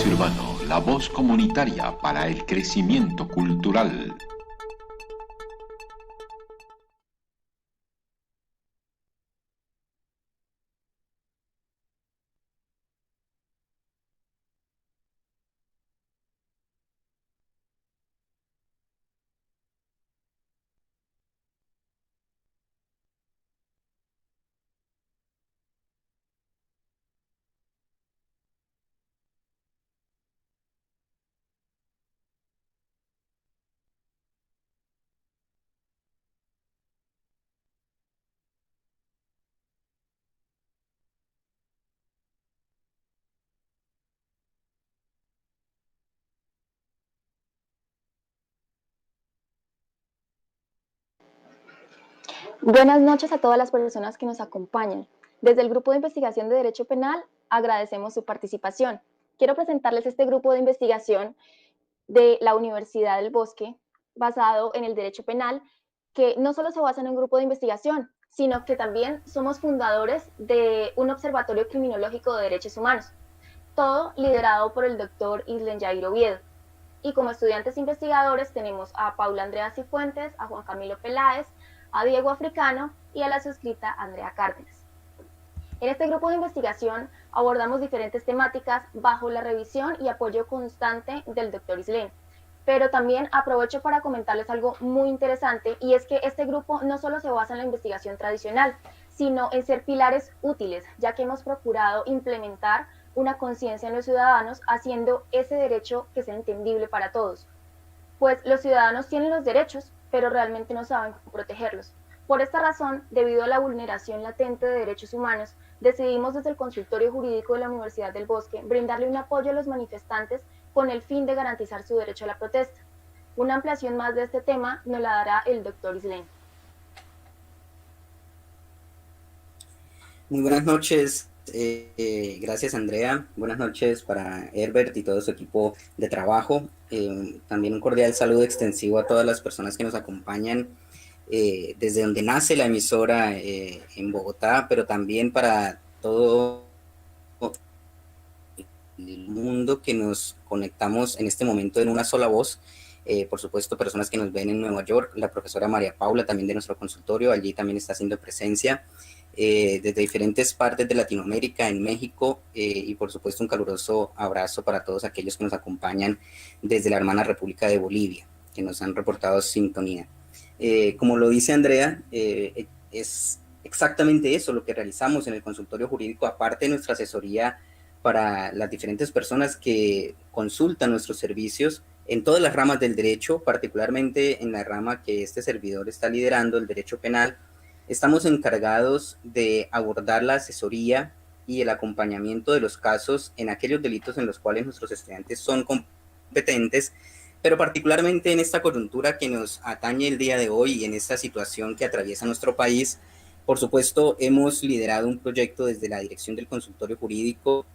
Espacio Urbano, la voz comunitaria para el crecimiento cultural. Buenas noches a todas las personas que nos acompañan. Desde el Grupo de Investigación de Derecho Penal agradecemos su participación. Quiero presentarles este grupo de investigación de la Universidad del Bosque, basado en el derecho penal, que no solo se basa en un grupo de investigación, sino que también somos fundadores de un observatorio criminológico de derechos humanos, todo liderado por el doctor Islen Jair Oviedo. Y como estudiantes investigadores tenemos a Paula Andrea Cifuentes, a Juan Camilo Peláez, a Diego Africano y a la suscrita Andrea Cárdenas. En este grupo de investigación abordamos diferentes temáticas bajo la revisión y apoyo constante del doctor Islen. Pero también aprovecho para comentarles algo muy interesante, y es que este grupo no solo se basa en la investigación tradicional, sino en ser pilares útiles, ya que hemos procurado implementar una conciencia en los ciudadanos, haciendo ese derecho que sea entendible para todos. Pues los ciudadanos tienen los derechos, pero realmente no saben cómo protegerlos. Por esta razón, debido a la vulneración latente de derechos humanos, decidimos desde el Consultorio Jurídico de la Universidad del Bosque brindarle un apoyo a los manifestantes con el fin de garantizar su derecho a la protesta. Una ampliación más de este tema nos la dará el doctor Islen. Muy buenas noches, gracias Andrea, buenas noches para Herbert y todo su equipo de trabajo. También un cordial saludo extensivo a todas las personas que nos acompañan desde donde nace la emisora en Bogotá, pero también para todo el mundo que nos conectamos en este momento en una sola voz. Por supuesto, personas que nos ven en Nueva York, la profesora María Paula, también de nuestro consultorio, allí también está haciendo presencia, desde diferentes partes de Latinoamérica, en México, y por supuesto un caluroso abrazo para todos aquellos que nos acompañan desde la hermana República de Bolivia, que nos han reportado sintonía. Como lo dice Andrea, es exactamente eso lo que realizamos en el consultorio jurídico, aparte de nuestra asesoría para las diferentes personas que consultan nuestros servicios en todas las ramas del derecho, particularmente en la rama que este servidor está liderando, el derecho penal. Estamos encargados de abordar la asesoría y el acompañamiento de los casos en aquellos delitos en los cuales nuestros estudiantes son competentes, pero particularmente en esta coyuntura que nos atañe el día de hoy y en esta situación que atraviesa nuestro país. Por supuesto, hemos liderado un proyecto desde la dirección del consultorio jurídico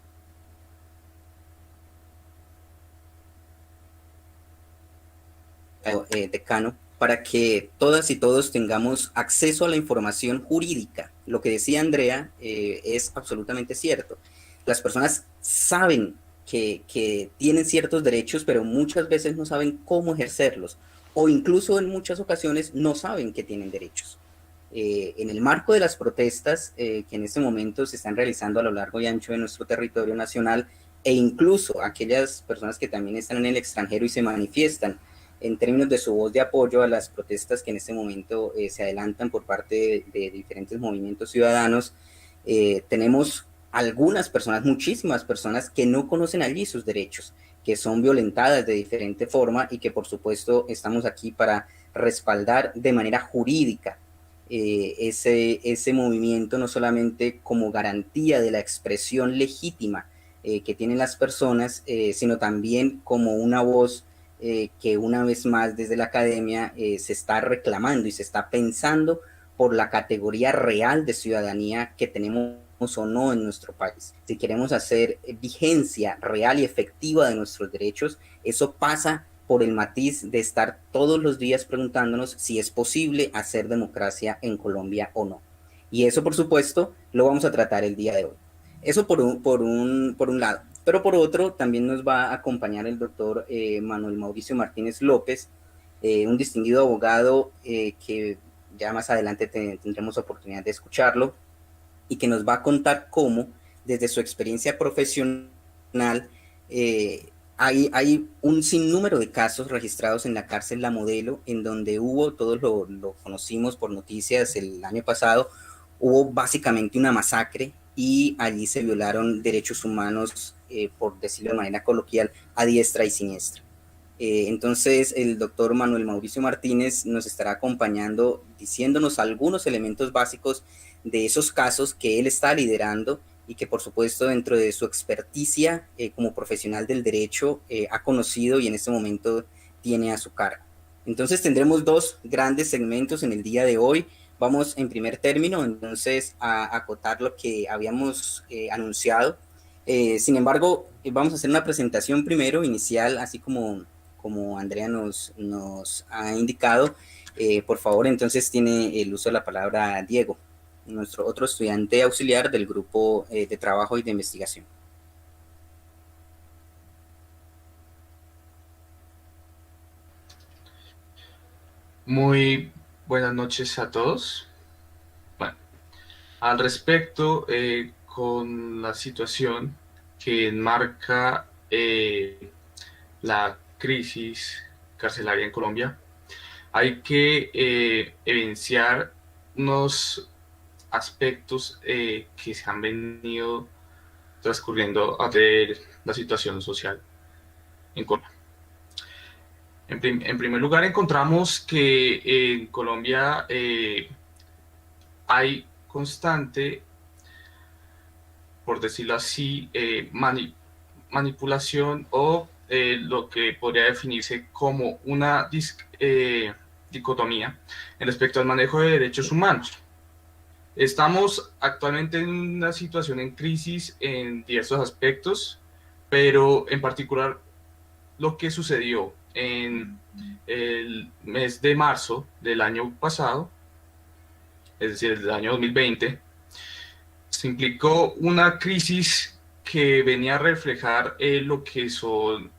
decano, para que todas y todos tengamos acceso a la información jurídica. Lo que decía Andrea es absolutamente cierto. Las personas saben que tienen ciertos derechos, pero muchas veces no saben cómo ejercerlos, o incluso en muchas ocasiones no saben que tienen derechos. En el marco de las protestas que en este momento se están realizando a lo largo y ancho de nuestro territorio nacional, e incluso aquellas personas que también están en el extranjero y se manifiestan en términos de su voz de apoyo a las protestas que en este momento se adelantan por parte de diferentes movimientos ciudadanos, tenemos algunas personas, muchísimas personas que no conocen allí sus derechos, que son violentadas de diferente forma y que por supuesto estamos aquí para respaldar de manera jurídica ese movimiento, no solamente como garantía de la expresión legítima que tienen las personas, sino también como una voz que una vez más desde la academia se está reclamando y se está pensando por la categoría real de ciudadanía que tenemos o no en nuestro país. Si queremos hacer vigencia real y efectiva de nuestros derechos, eso pasa por el matiz de estar todos los días preguntándonos si es posible hacer democracia en Colombia o no. Y eso, por supuesto, lo vamos a tratar el día de hoy. Eso por un lado. Pero por otro, también nos va a acompañar el doctor Manuel Mauricio Martínez López, un distinguido abogado que ya más adelante tendremos oportunidad de escucharlo, y que nos va a contar cómo, desde su experiencia profesional, hay un sinnúmero de casos registrados en la cárcel La Modelo, en donde hubo, todos lo conocimos por noticias el año pasado, hubo básicamente una masacre y allí se violaron derechos humanos, por decirlo de manera coloquial, a diestra y siniestra. Entonces, el doctor Manuel Mauricio Martínez nos estará acompañando diciéndonos algunos elementos básicos de esos casos que él está liderando y que, por supuesto, dentro de su experticia como profesional del derecho, ha conocido y en este momento tiene a su cargo. Entonces, tendremos dos grandes segmentos en el día de hoy. Vamos en primer término, entonces, a acotar lo que habíamos anunciado. Sin embargo, vamos a hacer una presentación primero, inicial, así como Andrea nos ha indicado. Por favor, entonces tiene el uso de la palabra Diego, nuestro otro estudiante auxiliar del grupo de trabajo y de investigación. Muy buenas noches a todos. Bueno, al respecto, con la situación que enmarca la crisis carcelaria en Colombia, hay que evidenciar unos aspectos que se han venido transcurriendo de la situación social en Colombia. En primer lugar, encontramos que en Colombia hay constante, por decirlo así, manipulación o lo que podría definirse como una dicotomía en respecto al manejo de derechos humanos. Estamos actualmente en una situación en crisis en diversos aspectos, pero en particular lo que sucedió en el mes de marzo del año pasado, es decir, del año 2020, se implicó una crisis que venía a reflejar lo que son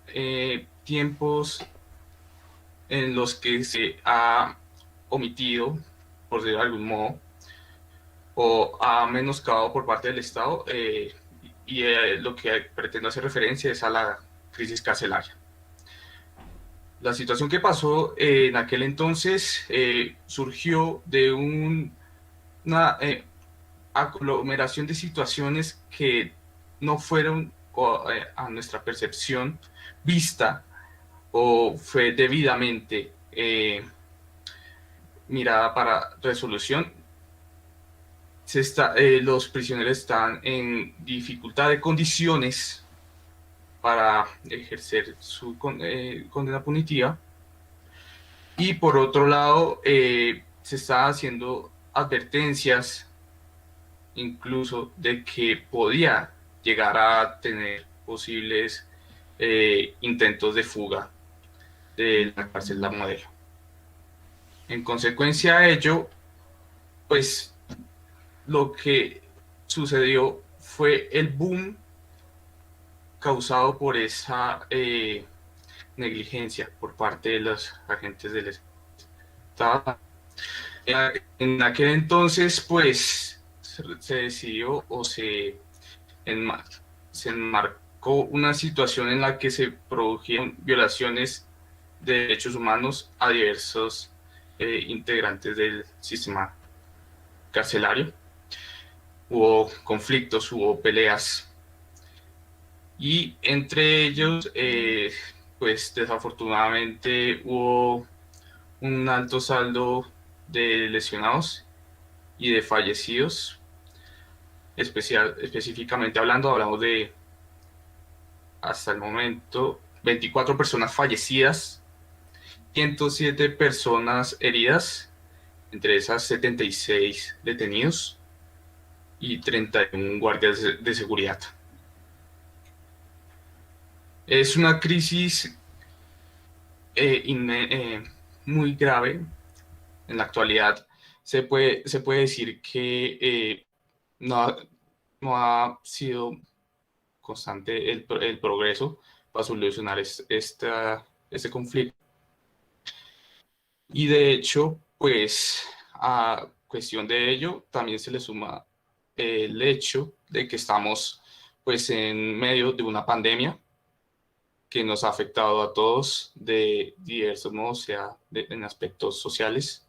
tiempos en los que se ha omitido, por decirlo de algún modo, o ha menoscabado por parte del Estado, y lo que pretendo hacer referencia es a la crisis carcelaria. La situación que pasó en aquel entonces surgió de una aglomeración de situaciones que no fueron a nuestra percepción vista o fue debidamente mirada para resolución. Los prisioneros están en dificultad de condiciones para ejercer su condena punitiva, y por otro lado se están haciendo advertencias incluso de que podía llegar a tener posibles intentos de fuga de la cárcel La Modelo. En consecuencia de ello, pues lo que sucedió fue el boom causado por esa negligencia por parte de los agentes del Estado. En aquel entonces, pues, se decidió o se enmarcó una situación en la que se produjeron violaciones de derechos humanos a diversos integrantes del sistema carcelario. Hubo conflictos, hubo peleas, y entre ellos, pues desafortunadamente hubo un alto saldo de lesionados y de fallecidos. Específicamente hablamos de, hasta el momento, 24 personas fallecidas, 107 personas heridas, entre esas 76 detenidos y 31 guardias de seguridad. Es una crisis muy grave. En la actualidad se puede decir que no ha sido constante el progreso para solucionar este conflicto. Y de hecho, pues a cuestión de ello, también se le suma el hecho de que estamos pues en medio de una pandemia que nos ha afectado a todos de diversos modos, sea en aspectos sociales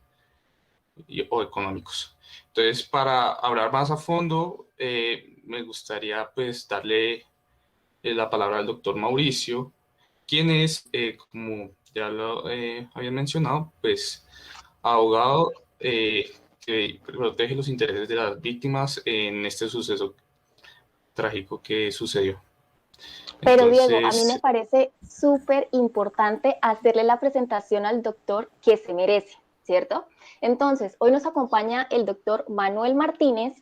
o económicos. Entonces, para hablar más a fondo, me gustaría pues darle la palabra al doctor Mauricio, quien es, como ya lo habían mencionado, pues abogado que protege los intereses de las víctimas en este suceso trágico que sucedió. Pero Diego, a mí me Entonces, parece súper importante hacerle la presentación al doctor que se merece, ¿cierto? Entonces, hoy nos acompaña el doctor Manuel Martínez,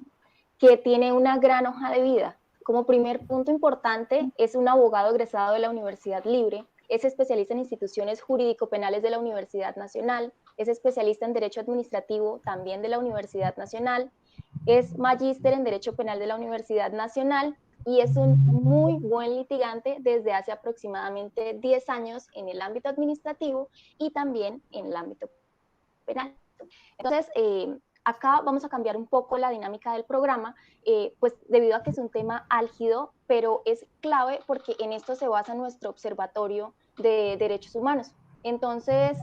que tiene una gran hoja de vida. Como primer punto importante, es un abogado egresado de la Universidad Libre, es especialista en instituciones jurídico-penales de la Universidad Nacional, es especialista en Derecho Administrativo también de la Universidad Nacional, es magíster en Derecho Penal de la Universidad Nacional y es un muy buen litigante desde hace aproximadamente 10 años en el ámbito administrativo y también en el ámbito penal. Entonces, acá vamos a cambiar un poco la dinámica del programa, pues debido a que es un tema álgido, pero es clave porque en esto se basa nuestro observatorio de derechos humanos. Entonces,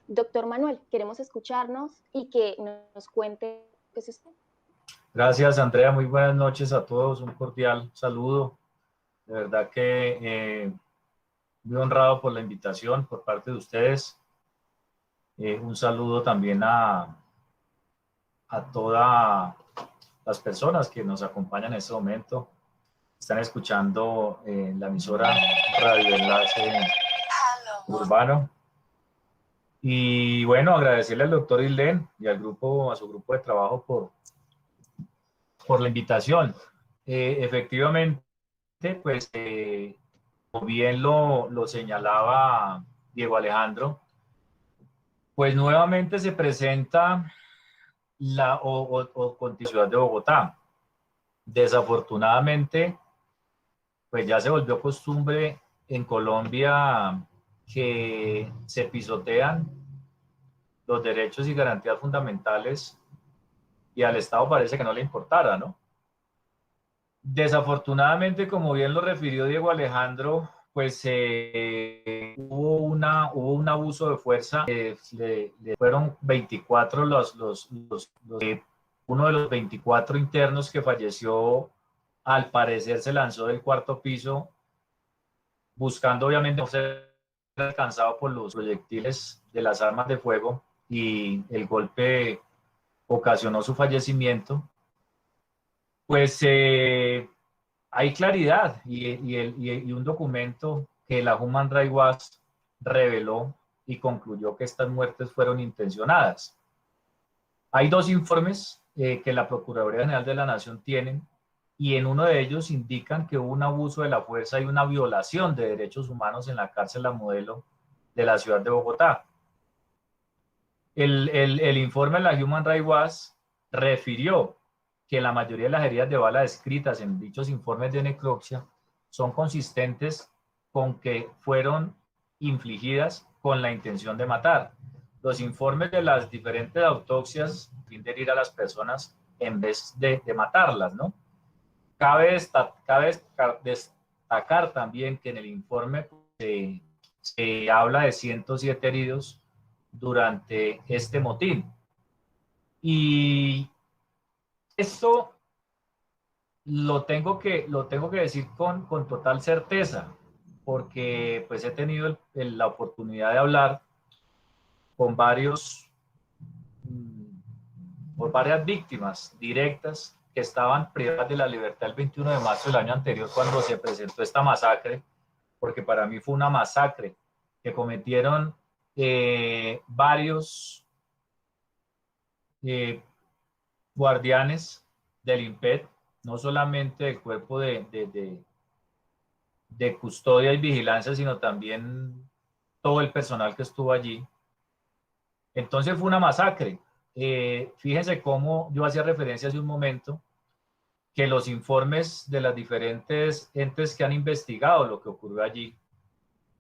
doctor Manuel, queremos escucharnos y que nos cuente qué es usted. Gracias, Andrea. Muy buenas noches a todos. Un cordial saludo. De verdad que muy honrado por la invitación por parte de ustedes. Un saludo también a todas las personas que nos acompañan en este momento. Están escuchando la emisora Radio Enlace Urbano. Y bueno, agradecerle al doctor Islen y al grupo, a su grupo de trabajo por la invitación. Efectivamente, pues, como bien lo señalaba Diego Alejandro, pues nuevamente se presenta la ciudad de Bogotá. Desafortunadamente, pues ya se volvió costumbre en Colombia que se pisotean los derechos y garantías fundamentales y al Estado parece que no le importara, ¿no? Desafortunadamente, como bien lo refirió Diego Alejandro, pues hubo un abuso de fuerza. Fueron 24 uno de los 24 internos que falleció, al parecer se lanzó del cuarto piso, buscando obviamente no ser alcanzado por los proyectiles de las armas de fuego, y el golpe ocasionó su fallecimiento. Pues hay claridad y un documento que la Human Rights Watch reveló y concluyó que estas muertes fueron intencionadas. Hay dos informes que la Procuraduría General de la Nación tienen, y en uno de ellos indican que hubo un abuso de la fuerza y una violación de derechos humanos en la cárcel La Modelo de la ciudad de Bogotá. El informe de la Human Rights Watch refirió que la mayoría de las heridas de bala descritas en dichos informes de necropsia son consistentes con que fueron infligidas con la intención de matar. Los informes de las diferentes autopsias fin de herir a las personas en vez de matarlas, ¿no? Cabe destacar también que en el informe se habla de 107 heridos durante este motín. Y esto lo tengo que decir con total certeza, porque pues he tenido la oportunidad de hablar con varias víctimas directas que estaban privadas de la libertad el 21 de marzo del año anterior, cuando se presentó esta masacre, porque para mí fue una masacre que cometieron varios guardianes del IMPET, no solamente del cuerpo de custodia y vigilancia, sino también todo el personal que estuvo allí. Entonces fue una masacre. Fíjense cómo yo hacía referencia hace un momento que los informes de las diferentes entes que han investigado lo que ocurrió allí,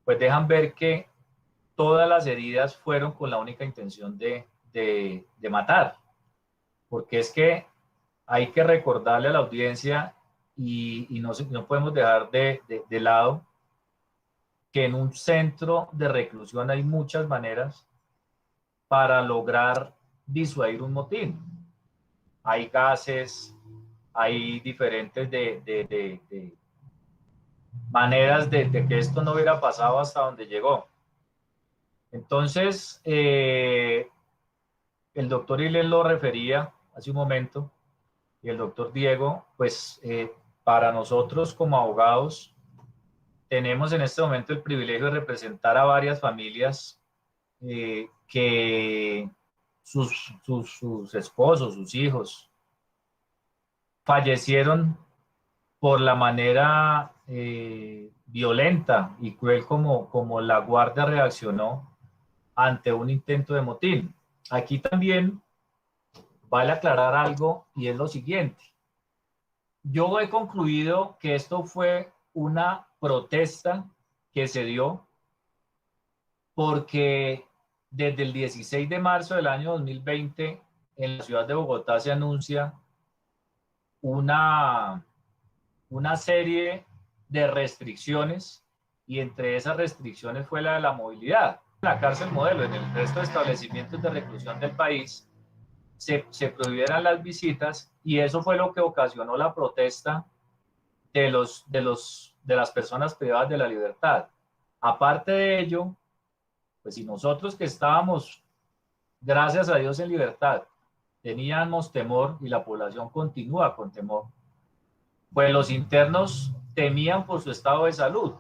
pues dejan ver que todas las heridas fueron con la única intención de matar. Porque es que hay que recordarle a la audiencia y no podemos dejar de lado que en un centro de reclusión hay muchas maneras para lograr disuadir un motín. Hay gases, hay diferentes maneras de que esto no hubiera pasado hasta donde llegó. Entonces, el doctor Ilen lo refería hace un momento, y el doctor Diego, pues para nosotros como abogados, tenemos en este momento el privilegio de representar a varias familias que sus esposos, sus hijos, fallecieron por la manera violenta y cruel como la Guardia reaccionó ante un intento de motín. Aquí también vale aclarar algo y es lo siguiente. Yo he concluido que esto fue una protesta que se dio porque desde el 16 de marzo del año 2020 en la ciudad de Bogotá se anuncia una serie de restricciones y entre esas restricciones fue la de la movilidad. En la cárcel modelo, en el resto de establecimientos de reclusión del país, se prohibieran las visitas y eso fue lo que ocasionó la protesta de las personas privadas de la libertad. Aparte de ello, pues si nosotros que estábamos, gracias a Dios, en libertad, teníamos temor y la población continúa con temor, pues los internos temían por su estado de salud,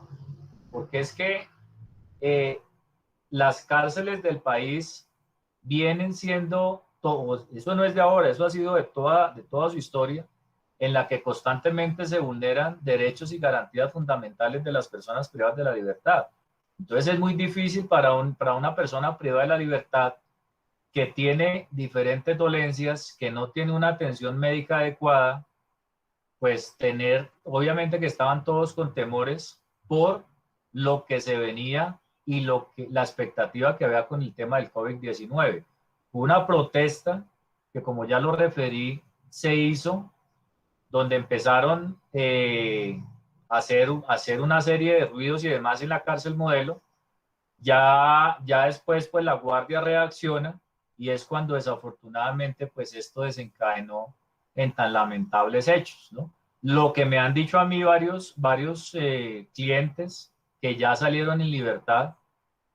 porque es que las cárceles del país vienen siendo, eso no es de ahora, eso ha sido de toda su historia, en la que constantemente se vulneran derechos y garantías fundamentales de las personas privadas de la libertad. Entonces es muy difícil para una persona privada de la libertad que tiene diferentes dolencias, que no tiene una atención médica adecuada, pues obviamente que estaban todos con temores por lo que se venía y la expectativa que había con el tema del COVID-19. Una protesta que, como ya lo referí, se hizo donde empezaron a hacer una serie de ruidos y demás en la cárcel modelo. Ya después, pues la Guardia reacciona y es cuando desafortunadamente, pues esto desencadenó en tan lamentables hechos, ¿no? Lo que me han dicho a mí varios clientes que ya salieron en libertad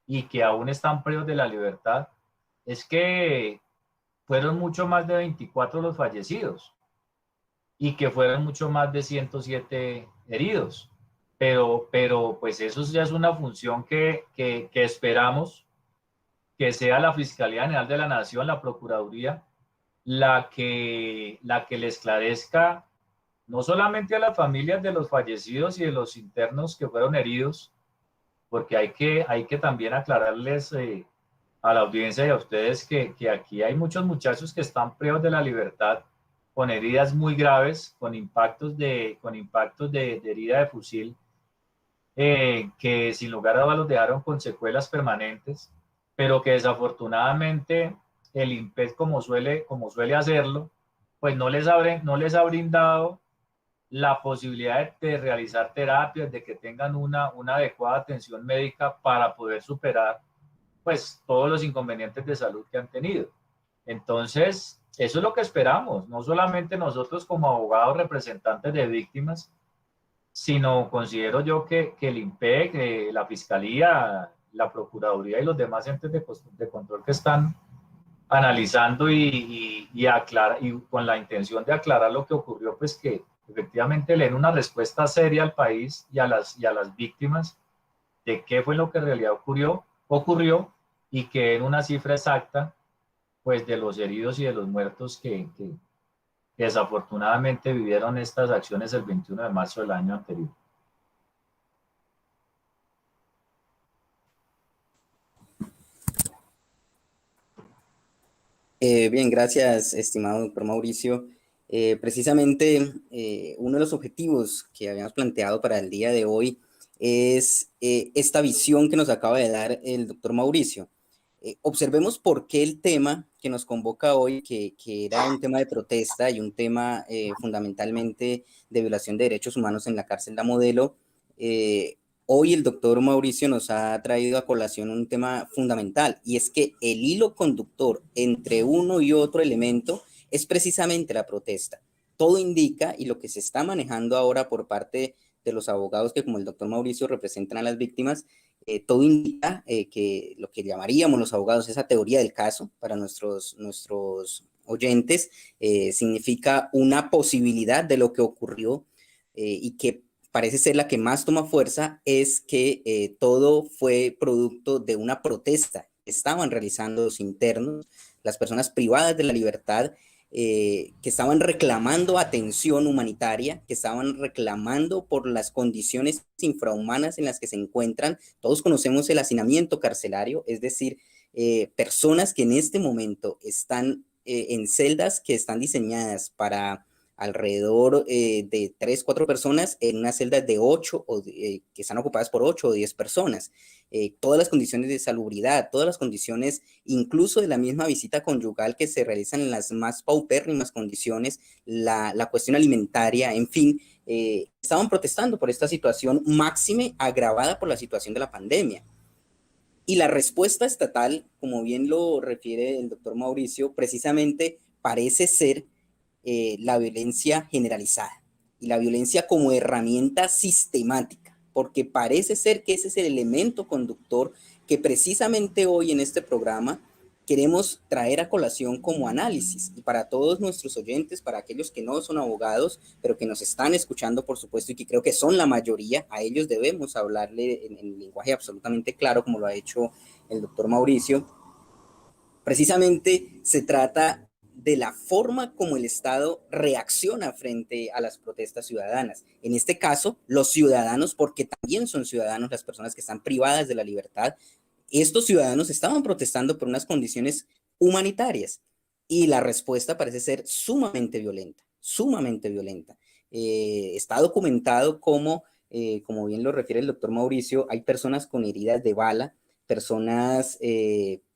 y que aún están presos de la libertad, es que fueron mucho más de 24 los fallecidos y que fueron mucho más de 107 heridos. Pero pues eso ya es una función que esperamos que sea la Fiscalía General de la Nación, la Procuraduría, la que le esclarezca no solamente a las familias de los fallecidos y de los internos que fueron heridos, porque hay que también aclararles a la audiencia y a ustedes que aquí hay muchos muchachos que están privados de la libertad con heridas muy graves, con impactos de herida de fusil, que sin lugar a dudas los dejaron con secuelas permanentes, pero que desafortunadamente el INPEC, como suele hacerlo, pues no les ha brindado la posibilidad de realizar terapias, de que tengan una adecuada atención médica para poder superar pues todos los inconvenientes de salud que han tenido. Entonces, eso es lo que esperamos, no solamente nosotros como abogados representantes de víctimas, sino considero yo que el INPEC, la Fiscalía, la Procuraduría y los demás entes de control que están analizando y con la intención de aclarar lo que ocurrió, pues que efectivamente le den una respuesta seria al país y a las víctimas de qué fue lo que en realidad ocurrió y que en una cifra exacta pues de los heridos y de los muertos que desafortunadamente vivieron estas acciones el 21 de marzo del año anterior. Bien, gracias, estimado doctor Mauricio. Precisamente uno de los objetivos que habíamos planteado para el día de hoy es esta visión que nos acaba de dar el doctor Mauricio. Observemos por qué el tema que nos convoca hoy, que era un tema de protesta y un tema fundamentalmente de violación de derechos humanos en la cárcel La Modelo, hoy el doctor Mauricio nos ha traído a colación un tema fundamental, y es que el hilo conductor entre uno y otro elemento es precisamente la protesta. Todo indica, y lo que se está manejando ahora por parte de los abogados que, como el doctor Mauricio, representan a las víctimas, todo indica que lo que llamaríamos los abogados esa teoría del caso para nuestros oyentes, significa una posibilidad de lo que ocurrió, y que parece ser la que más toma fuerza, es que todo fue producto de una protesta que estaban realizando los internos, las personas privadas de la libertad, que estaban reclamando atención humanitaria, que estaban reclamando por las condiciones infrahumanas en las que se encuentran. Todos conocemos el hacinamiento carcelario, es decir, personas que en este momento están en celdas que están diseñadas para alrededor de 3, 4 personas, en una celda de 8, que están ocupadas por 8 o 10 personas. Todas las condiciones de salubridad, todas las condiciones, incluso de la misma visita conyugal, que se realizan en las más paupérrimas condiciones, la cuestión alimentaria, en fin, estaban protestando por esta situación máxime agravada por la situación de la pandemia. Y la respuesta estatal, como bien lo refiere el doctor Mauricio, precisamente parece ser la violencia generalizada y la violencia como herramienta sistemática, porque parece ser que ese es el elemento conductor que precisamente hoy en este programa queremos traer a colación como análisis. Y para todos nuestros oyentes, para aquellos que no son abogados, pero que nos están escuchando, por supuesto, y que creo que son la mayoría, a ellos debemos hablarle en lenguaje absolutamente claro, como lo ha hecho el doctor Mauricio. Precisamente se trata de la forma como el Estado reacciona frente a las protestas ciudadanas. En este caso, los ciudadanos, porque también son ciudadanos las personas que están privadas de la libertad, estos ciudadanos estaban protestando por unas condiciones humanitarias, y la respuesta parece ser sumamente violenta, sumamente violenta. Está documentado como bien lo refiere el doctor Mauricio, hay personas con heridas de bala, personas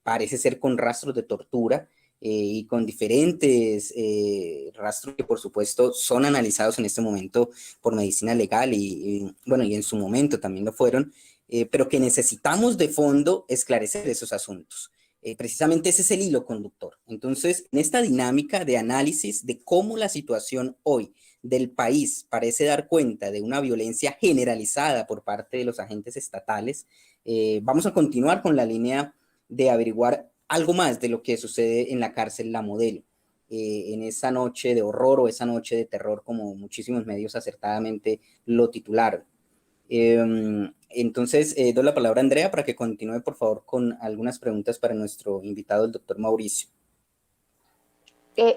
parece ser con rastros de tortura, y con diferentes rastros que por supuesto son analizados en este momento por medicina legal y en su momento también lo fueron, pero que necesitamos de fondo esclarecer esos asuntos. Precisamente ese es el hilo conductor. Entonces, en esta dinámica de análisis de cómo la situación hoy del país parece dar cuenta de una violencia generalizada por parte de los agentes estatales, vamos a continuar con la línea de averiguar algo más de lo que sucede en la cárcel La Modelo, en esa noche de horror o esa noche de terror, como muchísimos medios acertadamente lo titularon. Entonces, doy la palabra a Andrea para que continúe, por favor, con algunas preguntas para nuestro invitado, el doctor Mauricio.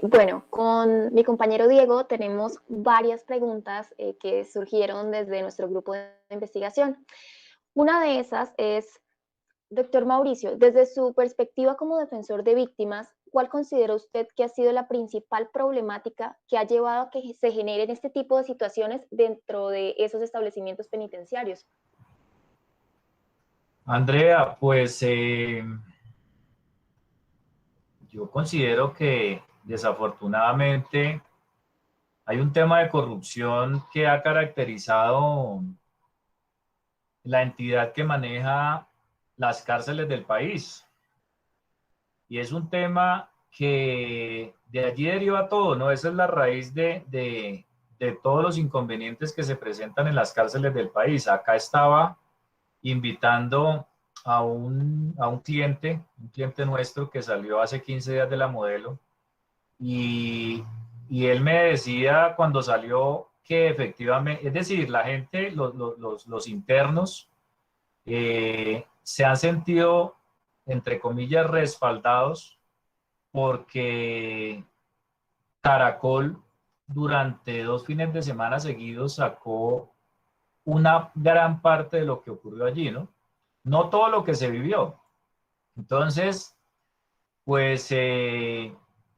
Bueno, con mi compañero Diego tenemos varias preguntas que surgieron desde nuestro grupo de investigación. Una de esas es: doctor Mauricio, desde su perspectiva como defensor de víctimas, ¿cuál considera usted que ha sido la principal problemática que ha llevado a que se generen este tipo de situaciones dentro de esos establecimientos penitenciarios? Andrea, pues yo considero que desafortunadamente hay un tema de corrupción que ha caracterizado la entidad que maneja las cárceles del país. Y es un tema que de allí deriva todo, ¿no? Esa es la raíz de todos los inconvenientes que se presentan en las cárceles del país. Acá estaba invitando a un cliente nuestro que salió hace 15 días de La Modelo, y él me decía cuando salió que efectivamente, es decir, la gente, los internos, se han sentido, entre comillas, respaldados porque Caracol durante 2 fines de semana seguidos sacó una gran parte de lo que ocurrió allí, ¿no? No todo lo que se vivió. Entonces, pues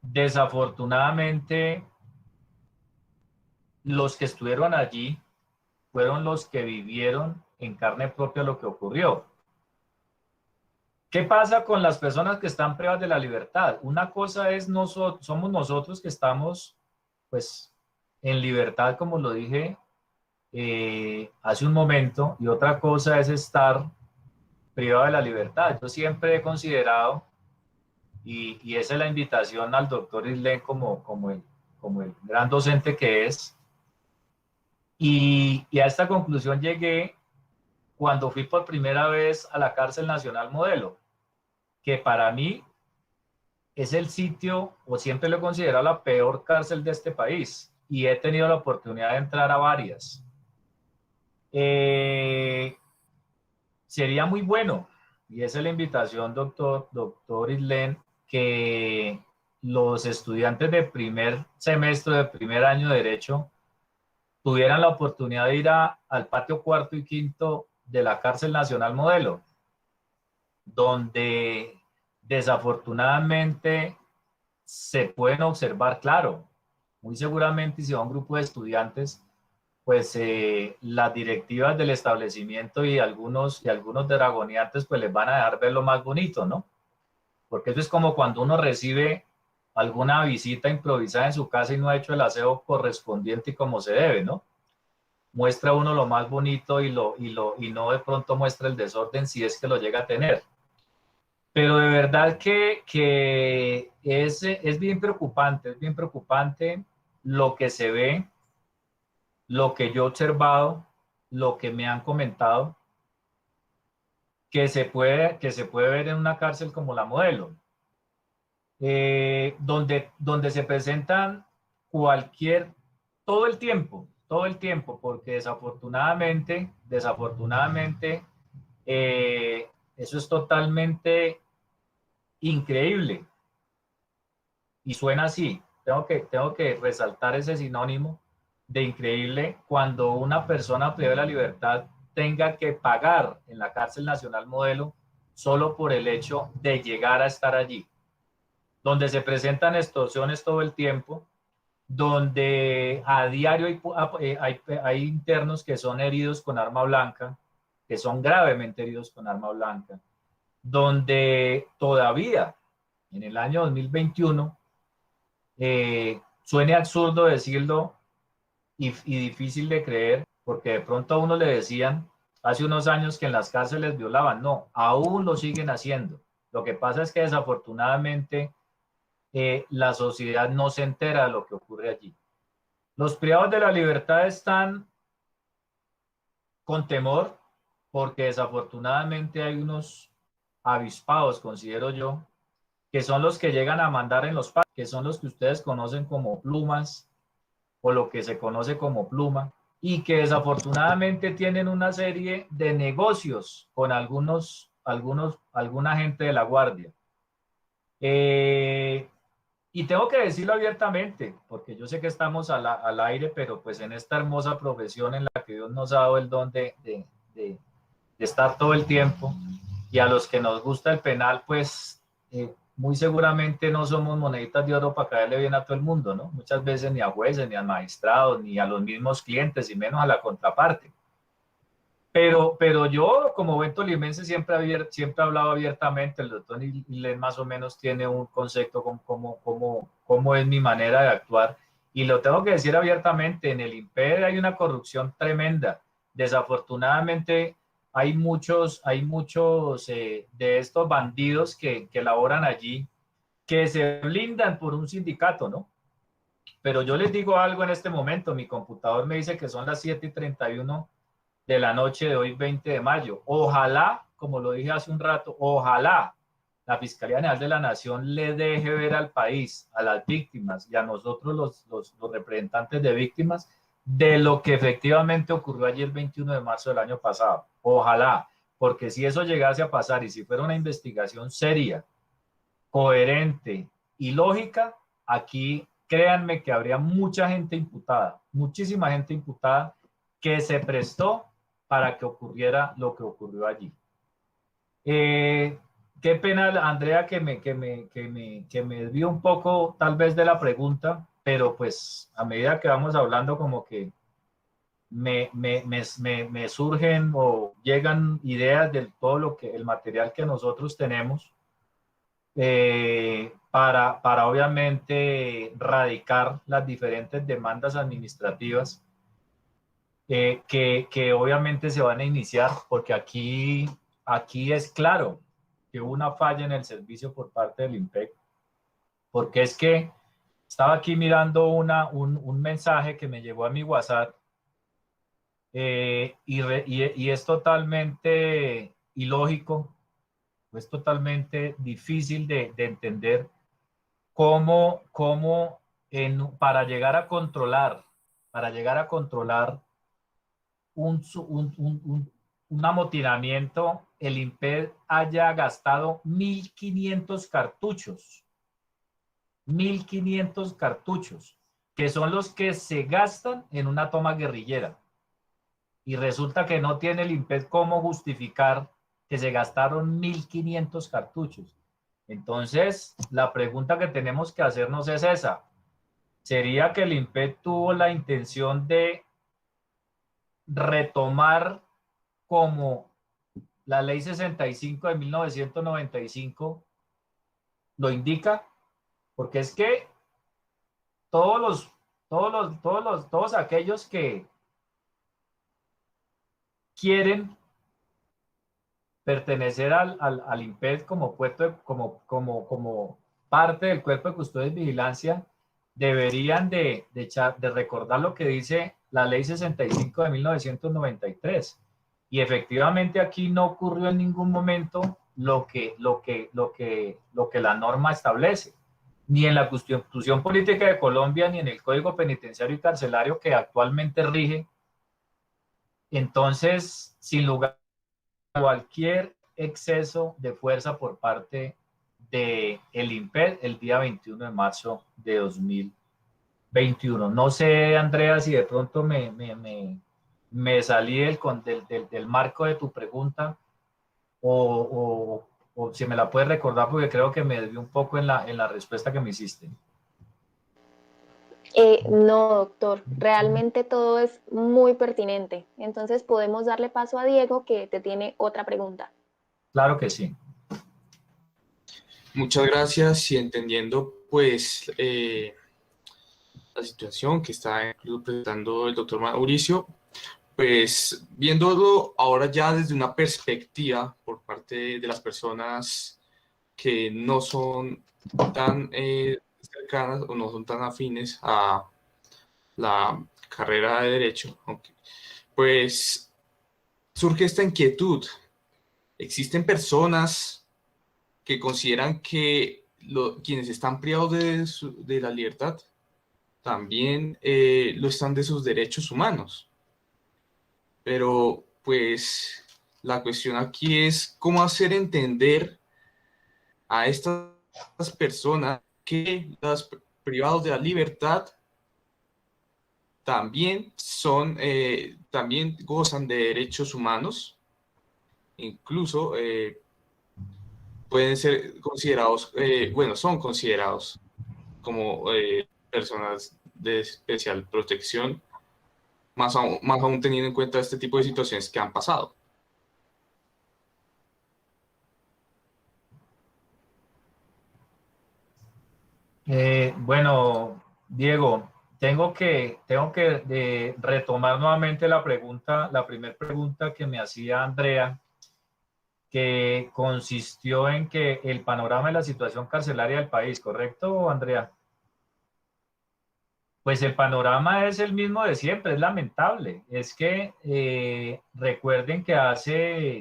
desafortunadamente los que estuvieron allí fueron los que vivieron en carne propia lo que ocurrió. ¿Qué pasa con las personas que están privadas de la libertad? Una cosa es somos nosotros que estamos pues en libertad, como lo dije hace un momento, y otra cosa es estar privado de la libertad. Yo siempre he considerado, y esa es la invitación al doctor Islen como el gran docente que es, y a esta conclusión llegué cuando fui por primera vez a la cárcel Nacional Modelo, que para mí es el sitio, o siempre lo he considerado la peor cárcel de este país, y he tenido la oportunidad de entrar a varias. Sería muy bueno, y esa es la invitación, doctor Islen, que los estudiantes de primer semestre, de primer año de Derecho, tuvieran la oportunidad de ir al patio cuarto y quinto de la cárcel Nacional Modelo, donde desafortunadamente se pueden observar, claro, muy seguramente si va un grupo de estudiantes, pues las directivas del establecimiento y algunos dragoneantes pues les van a dejar ver lo más bonito, ¿no? Porque eso es como cuando uno recibe alguna visita improvisada en su casa y no ha hecho el aseo correspondiente y como se debe, ¿no? Muestra uno lo más bonito y no de pronto muestra el desorden si es que lo llega a tener. Pero de verdad que es bien preocupante lo que se ve, lo que yo he observado, lo que me han comentado, que se puede ver en una cárcel como la Modelo, donde se presentan todo el tiempo, porque desafortunadamente, eso es totalmente increíble. Y suena así, tengo que resaltar ese sinónimo de increíble cuando una persona privada de la libertad tenga que pagar en la cárcel Nacional Modelo solo por el hecho de llegar a estar allí, donde se presentan extorsiones todo el tiempo, donde a diario hay internos que son heridos con arma blanca, que son gravemente heridos con arma blanca, donde todavía en el año 2021 suene absurdo decirlo y difícil de creer, porque de pronto a uno le decían hace unos años que en las cárceles violaban. No, aún lo siguen haciendo. Lo que pasa es que desafortunadamente la sociedad no se entera de lo que ocurre allí. Los privados de la libertad están con temor porque desafortunadamente hay unos avispados, considero yo, que son los que llegan a mandar en los parques, que son los que ustedes conocen como plumas o lo que se conoce como pluma, y que desafortunadamente tienen una serie de negocios con alguna gente de la guardia. Y tengo que decirlo abiertamente, porque yo sé que estamos al aire, pero pues en esta hermosa profesión en la que Dios nos ha dado el don de estar todo el tiempo, y a los que nos gusta el penal, pues muy seguramente no somos moneditas de oro para caerle bien a todo el mundo, ¿no? Muchas veces ni a jueces, ni a magistrados, ni a los mismos clientes, y menos a la contraparte. Pero yo, como buen tolimense, siempre he hablado abiertamente. El doctor Islen más o menos tiene un concepto cómo es mi manera de actuar. Y lo tengo que decir abiertamente, en el INPE hay una corrupción tremenda. Desafortunadamente, hay muchos de estos bandidos que laboran allí, que se blindan por un sindicato, ¿no? Pero yo les digo algo en este momento. Mi computador me dice que son las 7:31 de la noche de hoy, 20 de mayo. Ojalá, como lo dije hace un rato, ojalá la Fiscalía General de la Nación le deje ver al país, a las víctimas y a nosotros los representantes de víctimas, de lo que efectivamente ocurrió ayer el 21 de marzo del año pasado. Ojalá, porque si eso llegase a pasar y si fuera una investigación seria, coherente y lógica, aquí créanme que habría mucha gente imputada, muchísima gente imputada que se prestó para que ocurriera lo que ocurrió allí. Qué pena, Andrea, que me desvío un poco tal vez de la pregunta, pero pues a medida que vamos hablando como que me surgen o llegan ideas de todo lo que el material que nosotros tenemos para obviamente radicar las diferentes demandas administrativas que obviamente se van a iniciar, porque aquí es claro que hubo una falla en el servicio por parte del IMPEC, porque es que estaba aquí mirando un mensaje que me llegó a mi WhatsApp y es totalmente ilógico, es totalmente difícil de entender cómo para llegar a controlar un amotinamiento, el IMPED haya gastado 1.500 cartuchos. 1.500 cartuchos, que son los que se gastan en una toma guerrillera. Y resulta que no tiene el IMPED cómo justificar que se gastaron 1.500 cartuchos. Entonces, la pregunta que tenemos que hacernos es esa. ¿Sería que el IMPED tuvo la intención de retomar como la Ley 65 de 1995 lo indica? Porque es que todos aquellos que quieren pertenecer al IMPED como parte del Cuerpo de Custodia y Vigilancia deberían de recordar lo que dice la Ley 65 de 1993. Y efectivamente aquí no ocurrió en ningún momento lo que la norma establece, ni en la Constitución Política de Colombia, ni en el Código Penitenciario y Carcelario que actualmente rige. Entonces, sin lugar a cualquier exceso de fuerza por parte del IMPED el día 21 de marzo de 2021. No sé, Andrea, si de pronto me salí del marco de tu pregunta o si me la puedes recordar, porque creo que me desvié un poco en la respuesta que me hiciste. No, doctor, realmente todo es muy pertinente. Entonces podemos darle paso a Diego, que te tiene otra pregunta. Claro que sí. Muchas gracias, y entendiendo pues la situación que está presentando el doctor Mauricio, pues viéndolo ahora ya desde una perspectiva por parte de las personas que no son tan cercanas o no son tan afines a la carrera de Derecho, pues surge esta inquietud. Existen personas que consideran que quienes están privados de la libertad también lo están de sus derechos humanos. Pero pues la cuestión aquí es cómo hacer entender a estas personas que los privados de la libertad también también gozan de derechos humanos, incluso pueden ser considerados, son considerados como personas de especial protección, más aún teniendo en cuenta este tipo de situaciones que han pasado. Bueno, Diego, tengo que retomar nuevamente la primera pregunta que me hacía Andrea, que consistió en que el panorama de la situación carcelaria del país, ¿correcto, Andrea? Pues el panorama es el mismo de siempre, es lamentable. Es que recuerden que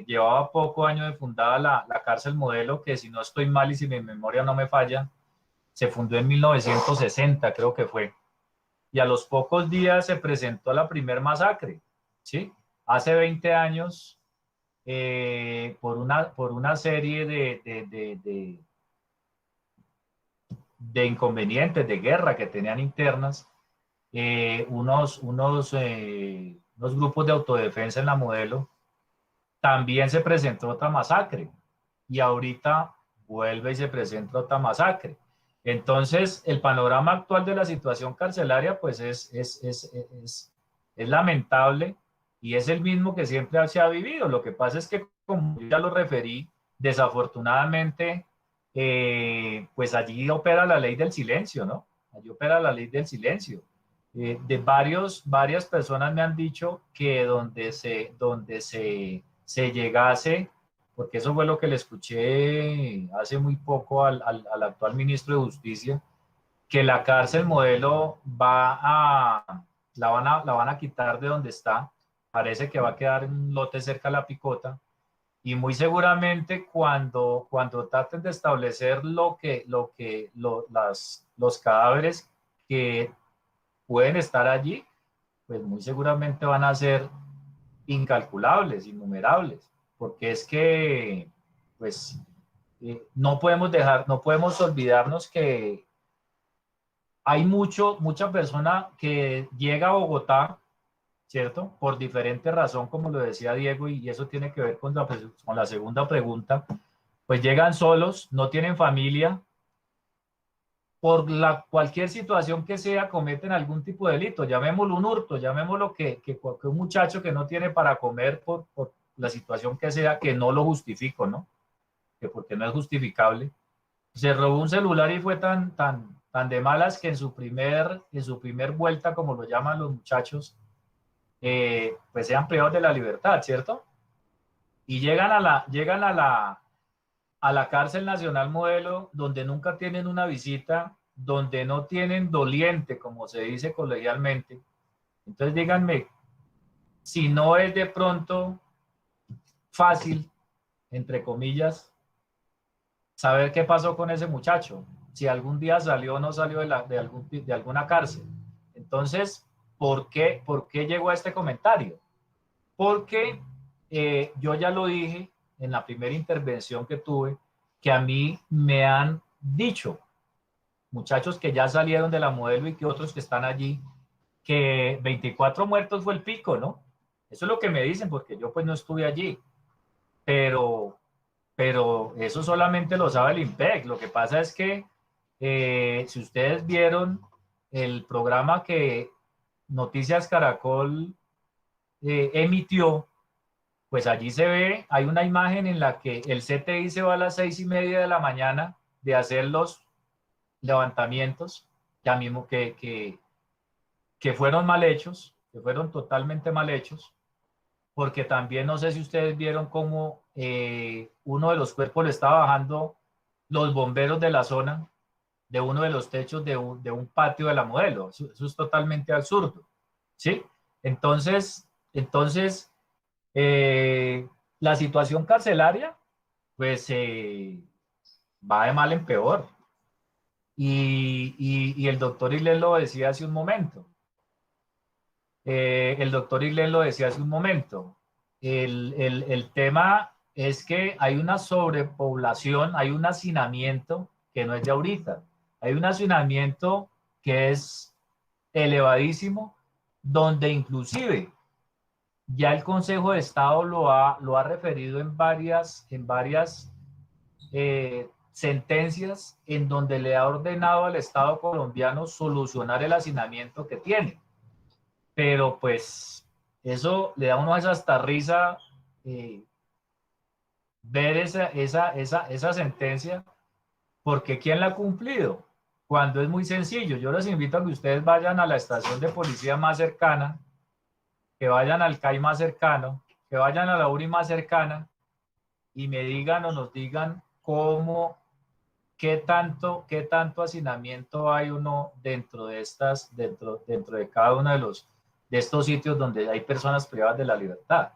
llevaba poco años de fundada la cárcel Modelo, que si no estoy mal y si mi memoria no me falla, se fundó en 1960, creo que fue. Y a los pocos días se presentó la primer masacre, ¿sí? Hace 20 años, por una serie de inconvenientes, de guerra que tenían internas, unos grupos de autodefensa en la Modelo, también se presentó otra masacre. Y ahorita vuelve y se presenta otra masacre. Entonces, el panorama actual de la situación carcelaria, pues es lamentable y es el mismo que siempre se ha vivido. Lo que pasa es que, como ya lo referí, desafortunadamente, pues allí opera la ley del silencio, ¿no? Allí opera la ley del silencio. Varias personas me han dicho que donde se llegase, porque eso fue lo que le escuché hace muy poco al actual ministro de Justicia, que la cárcel modelo la van a quitar de donde está, parece que va a quedar en un lote cerca a La Picota, y muy seguramente cuando traten de establecer los cadáveres que pueden estar allí, pues muy seguramente van a ser incalculables, innumerables, porque es que, pues, no podemos olvidarnos que hay mucha persona que llega a Bogotá, ¿cierto? Por diferente razón, como lo decía Diego, y eso tiene que ver con la segunda pregunta, pues llegan solos, no tienen familia, por cualquier situación que sea, cometen algún tipo de delito, llamémoslo un hurto, llamémoslo que un muchacho que no tiene para comer por la situación que sea, que no lo justifico, ¿no? Que porque no es justificable, se robó un celular y fue tan de malas que en su primer vuelta, como lo llaman los muchachos, pues sean privados de la libertad, ¿cierto? Y llegan a la cárcel nacional modelo, donde nunca tienen una visita, donde no tienen doliente, como se dice colegialmente. Entonces díganme, si no es de pronto fácil, entre comillas, saber qué pasó con ese muchacho, si algún día salió o no salió de alguna cárcel. Entonces, ¿por qué llegó a este comentario? Porque yo ya lo dije en la primera intervención que tuve, que a mí me han dicho muchachos que ya salieron de la modelo y que otros que están allí, que 24 muertos fue el pico, ¿no? Eso es lo que me dicen, porque yo pues no estuve allí, pero, pero eso solamente lo sabe el IMPEC. Lo que pasa es que si ustedes vieron el programa que Noticias Caracol emitió, pues allí se ve, hay una imagen en la que el CTI se va a las 6:30 de la mañana de hacer los levantamientos, ya mismo que fueron mal hechos, que fueron totalmente mal hechos, porque también no sé si ustedes vieron cómo uno de los cuerpos le estaba bajando los bomberos de la zona, de uno de los techos de un patio de la modelo. Eso es totalmente absurdo, ¿sí? Entonces la situación carcelaria, pues va de mal en peor. Y el doctor Iglesias lo decía hace un momento. El tema es que hay una sobrepoblación, hay un hacinamiento que no es de ahorita. Hay un hacinamiento que es elevadísimo, donde inclusive ya el Consejo de Estado lo ha referido en varias sentencias en donde le ha ordenado al Estado colombiano solucionar el hacinamiento que tiene. Pero pues eso le da a uno hasta risa ver esa sentencia, porque ¿quién la ha cumplido? Cuando es muy sencillo. Yo les invito a que ustedes vayan a la estación de policía más cercana, que vayan al CAI más cercano, que vayan a la URI más cercana y me digan o nos digan qué tanto hacinamiento hay uno dentro de cada uno de estos sitios donde hay personas privadas de la libertad.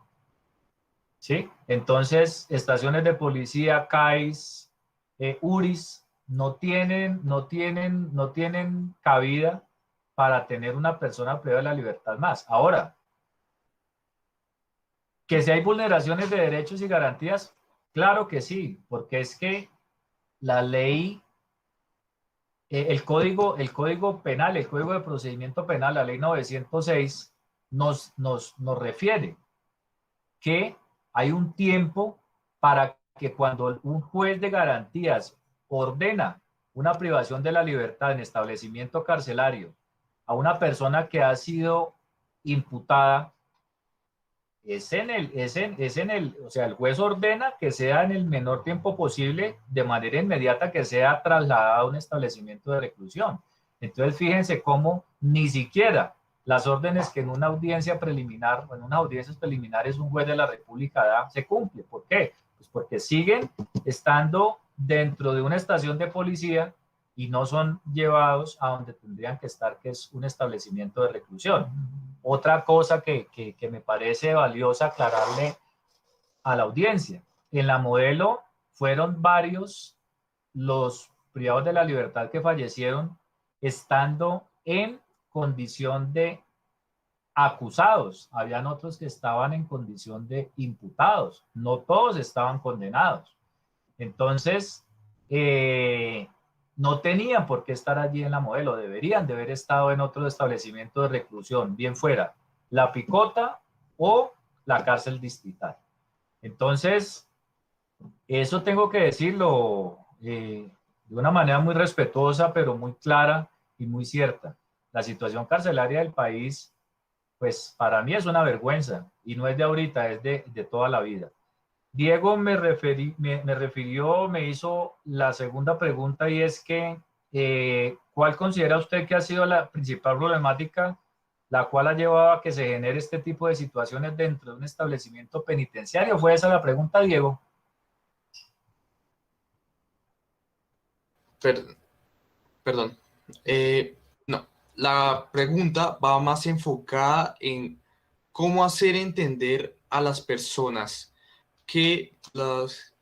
¿Sí? Entonces, estaciones de policía, CAIs, URIs, no tienen cabida para tener una persona privada de la libertad más. Ahora, que si hay vulneraciones de derechos y garantías, claro que sí, porque es que la ley, el código penal, el código de procedimiento penal, la ley 906, nos refiere que hay un tiempo para que cuando un juez de garantías ordena una privación de la libertad en establecimiento carcelario a una persona que ha sido imputada, o sea, el juez ordena que sea en el menor tiempo posible, de manera inmediata, que sea trasladada a un establecimiento de reclusión. Entonces, fíjense cómo ni siquiera las órdenes que en una audiencia preliminar o en unas audiencias preliminares un juez de la República da, se cumple. ¿Por qué? Pues porque siguen estando dentro de una estación de policía y no son llevados a donde tendrían que estar, que es un establecimiento de reclusión. Otra cosa que me parece valiosa aclararle a la audiencia: en la Modelo fueron varios los privados de la libertad que fallecieron estando en condición de acusados. Habían otros que estaban en condición de imputados. No todos estaban condenados. Entonces, no tenían por qué estar allí en la Modelo. Deberían de haber estado en otro establecimiento de reclusión, bien fuera la Picota o la cárcel distrital. Entonces, eso tengo que decirlo de una manera muy respetuosa, pero muy clara y muy cierta. La situación carcelaria del país, pues para mí es una vergüenza, y no es de ahorita, es de toda la vida. Diego me hizo la segunda pregunta, y es que, ¿cuál considera usted que ha sido la principal problemática la cual ha llevado a que se genere este tipo de situaciones dentro de un establecimiento penitenciario? ¿Fue esa la pregunta, Diego? Perdón. No, la pregunta va más enfocada en cómo hacer entender a las personas que los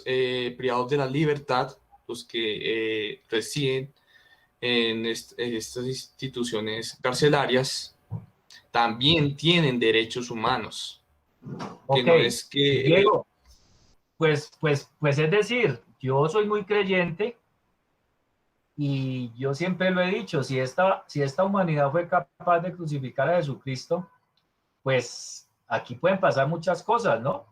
privados de la libertad, los que residen en estas instituciones carcelarias, también tienen derechos humanos. Ok, que no es que... Diego, pues es decir, yo soy muy creyente y yo siempre lo he dicho: si esta humanidad fue capaz de crucificar a Jesucristo, pues aquí pueden pasar muchas cosas, ¿no?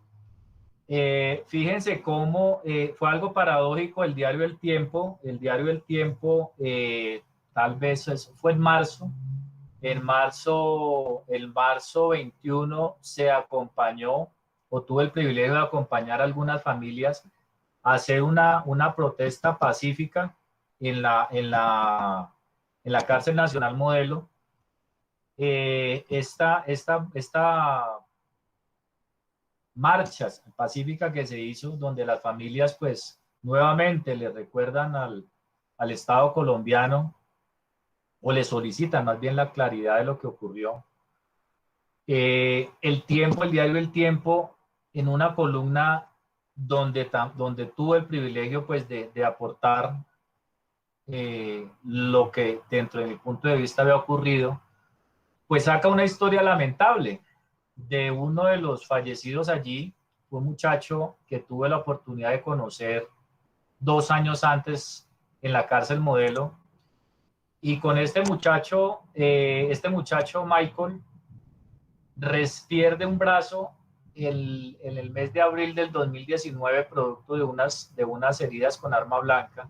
Fíjense cómo fue algo paradójico el diario El Tiempo. El diario El Tiempo, tal vez fue en marzo. El marzo 21 se acompañó, o tuve el privilegio de acompañar a algunas familias a hacer una protesta pacífica en la cárcel nacional Modelo. Esta marcha pacífica que se hizo, donde las familias pues nuevamente le recuerdan al Estado colombiano, o le solicitan más bien la claridad de lo que ocurrió. El diario El Tiempo, en una columna donde tuve el privilegio pues de aportar lo que dentro de mi punto de vista había ocurrido, pues saca una historia lamentable de uno de los fallecidos allí, un muchacho que tuve la oportunidad de conocer 2 años antes en la cárcel Modelo. Y con este muchacho Michael pierde un brazo en el mes de abril del 2019, producto de unas heridas con arma blanca,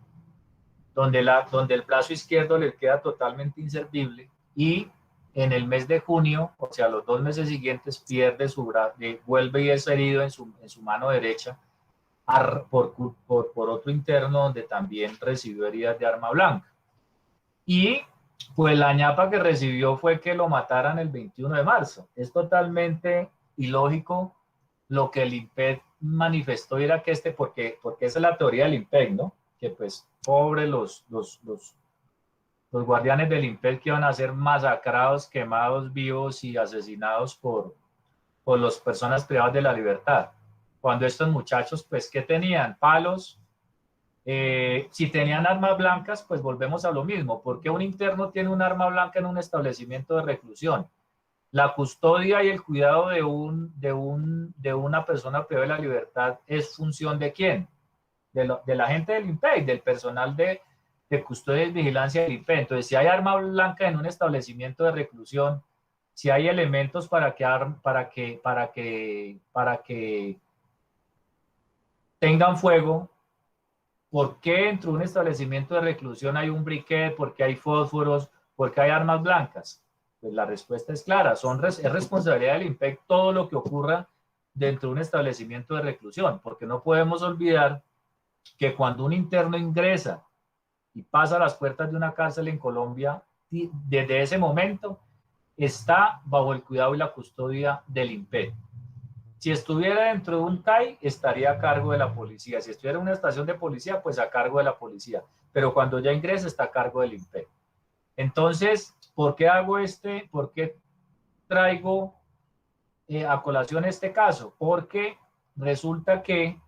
donde el brazo izquierdo le queda totalmente inservible, y en el mes de junio, o sea, los 2 meses siguientes, pierde su brazo, vuelve y es herido en su mano derecha por otro interno, donde también recibió heridas de arma blanca. Y pues la ñapa que recibió fue que lo mataran el 21 de marzo. Es totalmente ilógico lo que el IMPEC manifestó, era que porque esa es la teoría del IMPEC, ¿no? Que pues pobre los guardianes del IMPEC, que iban a ser masacrados, quemados vivos y asesinados por las personas privadas de la libertad. Cuando estos muchachos, pues, ¿qué tenían? Palos. Si tenían armas blancas, pues volvemos a lo mismo. ¿Por qué un interno tiene un arma blanca en un establecimiento de reclusión? La custodia y el cuidado de una persona privada de la libertad es función ¿de quién? De la gente del IMPEC, del personal de custodia y vigilancia del IMPEC. Entonces, si hay arma blanca en un establecimiento de reclusión, si hay elementos para que tengan fuego, ¿por qué dentro de un establecimiento de reclusión hay un briquet? ¿Por qué hay fósforos? ¿Por qué hay armas blancas? Pues la respuesta es clara, es responsabilidad del INPEC todo lo que ocurra dentro de un establecimiento de reclusión, porque no podemos olvidar que cuando un interno ingresa y pasa las puertas de una cárcel en Colombia, desde ese momento está bajo el cuidado y la custodia del INPEC. Si estuviera dentro de un CAI, estaría a cargo de la policía. Si estuviera en una estación de policía, pues a cargo de la policía. Pero cuando ya ingresa, está a cargo del INPEC. Entonces, ¿por qué por qué traigo a colación este caso? Porque resulta que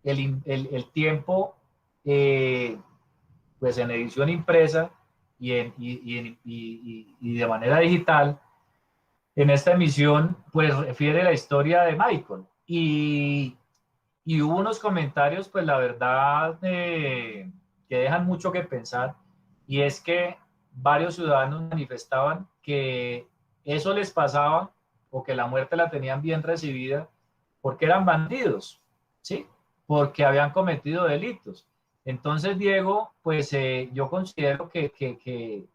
el tiempo, pues en edición impresa y de manera digital, en esta emisión, pues refiere la historia de Michael. Y hubo unos comentarios, pues la verdad, que dejan mucho que pensar, y es que varios ciudadanos manifestaban que eso les pasaba o que la muerte la tenían bien recibida porque eran bandidos, ¿sí? Porque habían cometido delitos. Entonces, Diego, pues yo considero que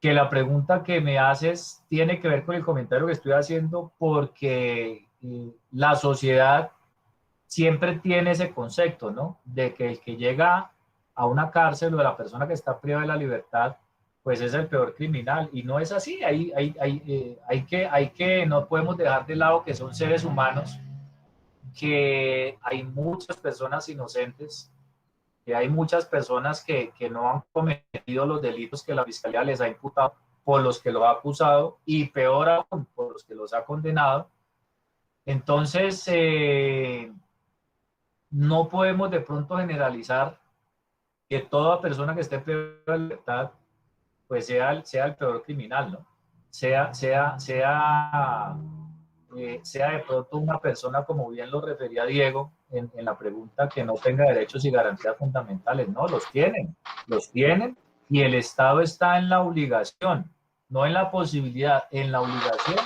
la pregunta que me haces tiene que ver con el comentario que estoy haciendo porque la sociedad siempre tiene ese concepto, ¿no? De que el que llega a una cárcel o de la persona que está privada de la libertad, pues es el peor criminal. Y no es así. No podemos dejar de lado que son seres humanos, que hay muchas personas inocentes, que hay muchas personas que no han cometido los delitos que la fiscalía les ha imputado, por los que los ha acusado, y peor aún, por los que los ha condenado. Entonces, no podemos de pronto generalizar que toda persona que esté privada de libertad pues sea el peor criminal, ¿no? Sea de pronto una persona, como bien lo refería Diego en la pregunta, que no tenga derechos y garantías fundamentales. No, los tienen, y el Estado está en la obligación, no en la posibilidad, en la obligación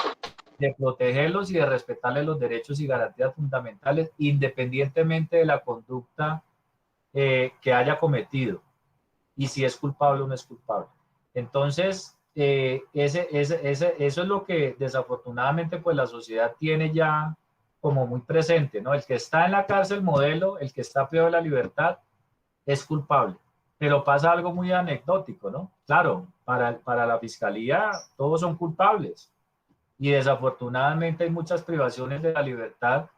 de protegerlos y de respetarles los derechos y garantías fundamentales, independientemente de la conducta que haya cometido y si es culpable o no es culpable. Entonces, eso es lo que desafortunadamente pues la sociedad tiene ya como muy presente, ¿no? El que está en la cárcel modelo, el que está privado de la libertad, es culpable. Pero pasa algo muy anecdótico, ¿no? Claro, para la fiscalía todos son culpables, y desafortunadamente hay muchas privaciones de la libertad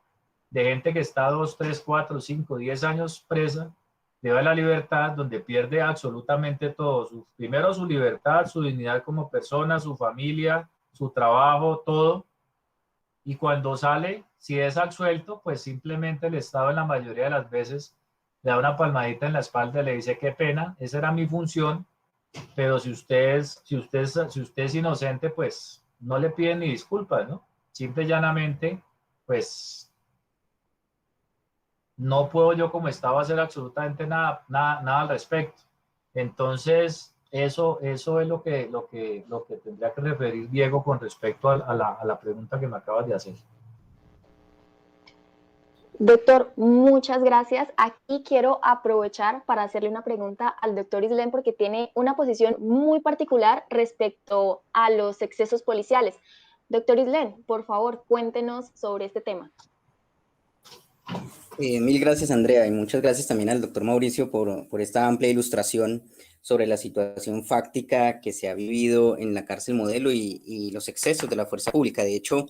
de gente que está 2, 3, 4, 5, 10 años presa, de la libertad, donde pierde absolutamente todo. Primero su libertad, su dignidad como persona, su familia, su trabajo, todo. Y cuando sale, si es absuelto, pues simplemente el Estado en la mayoría de las veces le da una palmadita en la espalda y le dice: qué pena, esa era mi función, pero si usted es inocente, pues no le piden ni disculpas, ¿no? Simple y llanamente, pues no puedo yo como Estado hacer absolutamente nada al respecto. Entonces, eso es lo que tendría que referir Diego con respecto a la pregunta que me acabas de hacer. Doctor, muchas gracias. Aquí quiero aprovechar para hacerle una pregunta al doctor Islen, porque tiene una posición muy particular respecto a los excesos policiales. Doctor Islen, por favor, cuéntenos sobre este tema. Mil gracias, Andrea, y muchas gracias también al doctor Mauricio por esta amplia ilustración sobre la situación fáctica que se ha vivido en la cárcel modelo y los excesos de la fuerza pública. De hecho,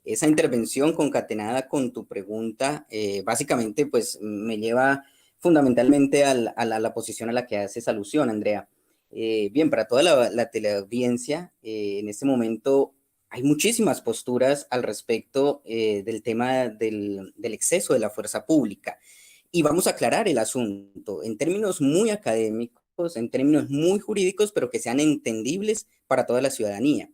esa intervención concatenada con tu pregunta, básicamente, pues me lleva fundamentalmente a la posición a la que haces alusión, Andrea. Bien, para toda la teleaudiencia, en este momento hay muchísimas posturas al respecto del tema del exceso de la fuerza pública. Y vamos a aclarar el asunto en términos muy académicos, en términos muy jurídicos, pero que sean entendibles para toda la ciudadanía.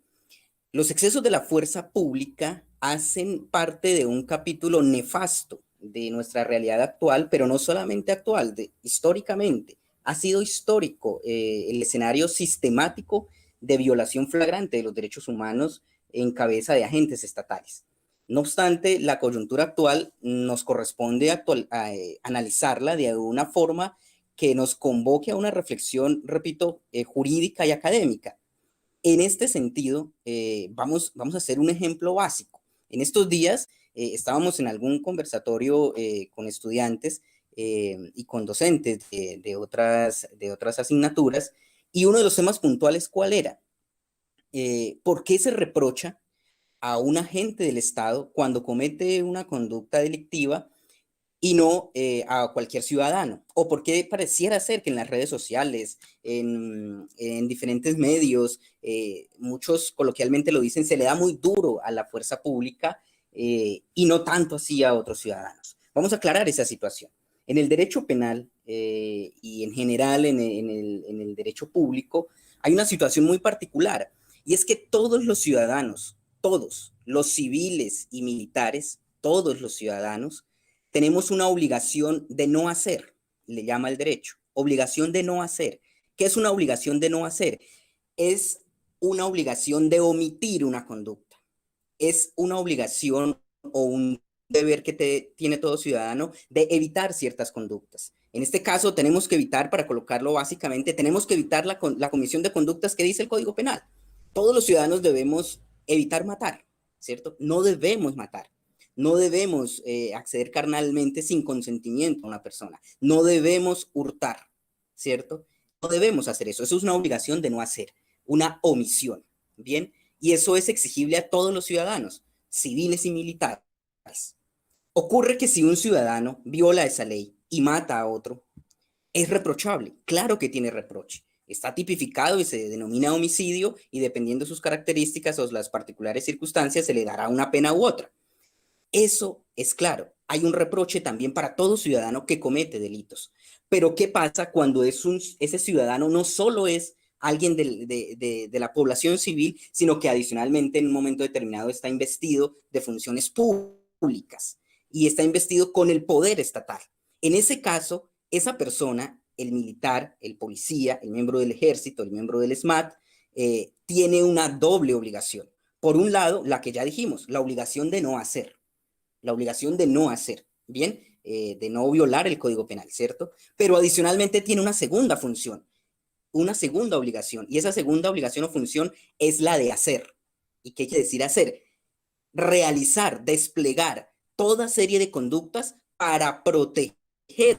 Los excesos de la fuerza pública hacen parte de un capítulo nefasto de nuestra realidad actual, pero no solamente actual, históricamente. Ha sido histórico el escenario sistemático de violación flagrante de los derechos humanos en cabeza de agentes estatales. No obstante, la coyuntura actual nos corresponde analizarla de una forma que nos convoque a una reflexión, repito, jurídica y académica. En este sentido, vamos a hacer un ejemplo básico. En estos días estábamos en algún conversatorio con estudiantes y con docentes de otras asignaturas, y uno de los temas puntuales, ¿cuál era? ¿Por qué se reprocha a un agente del Estado cuando comete una conducta delictiva y no a cualquier ciudadano? ¿O por qué pareciera ser que en las redes sociales, en diferentes medios, muchos coloquialmente lo dicen, se le da muy duro a la fuerza pública y no tanto así a otros ciudadanos? Vamos a aclarar esa situación. En el derecho penal y en general en el derecho público hay una situación muy particular, y es que todos los ciudadanos, todos, los civiles y militares, todos los ciudadanos, tenemos una obligación de no hacer, le llama el derecho, obligación de no hacer. ¿Qué es una obligación de no hacer? Es una obligación de omitir una conducta. Es una obligación o un deber que tiene todo ciudadano de evitar ciertas conductas. En este caso tenemos que evitar, para colocarlo básicamente, tenemos que evitar la comisión de conductas que dice el Código Penal. Todos los ciudadanos debemos evitar matar, ¿cierto? No debemos matar. No debemos acceder carnalmente sin consentimiento a una persona. No debemos hurtar, ¿cierto? No debemos hacer eso. Eso es una obligación de no hacer, una omisión, ¿bien? Y eso es exigible a todos los ciudadanos, civiles y militares. Ocurre que si un ciudadano viola esa ley y mata a otro, es reprochable. Claro que tiene reproche. Está tipificado y se denomina homicidio, y dependiendo de sus características o las particulares circunstancias, se le dará una pena u otra. Eso es claro. Hay un reproche también para todo ciudadano que comete delitos. Pero ¿qué pasa cuando ese ciudadano no solo es alguien de la población civil, sino que adicionalmente en un momento determinado está investido de funciones públicas y está investido con el poder estatal? En ese caso, esa persona, el militar, el policía, el miembro del ejército, el miembro del SMAT, tiene una doble obligación. Por un lado, la que ya dijimos, la obligación de no hacer. La obligación de no hacer, ¿bien? De no violar el Código Penal, ¿cierto? Pero adicionalmente tiene una segunda función, una segunda obligación, y esa segunda obligación o función es la de hacer. ¿Y qué quiere decir hacer? Realizar, desplegar toda serie de conductas para proteger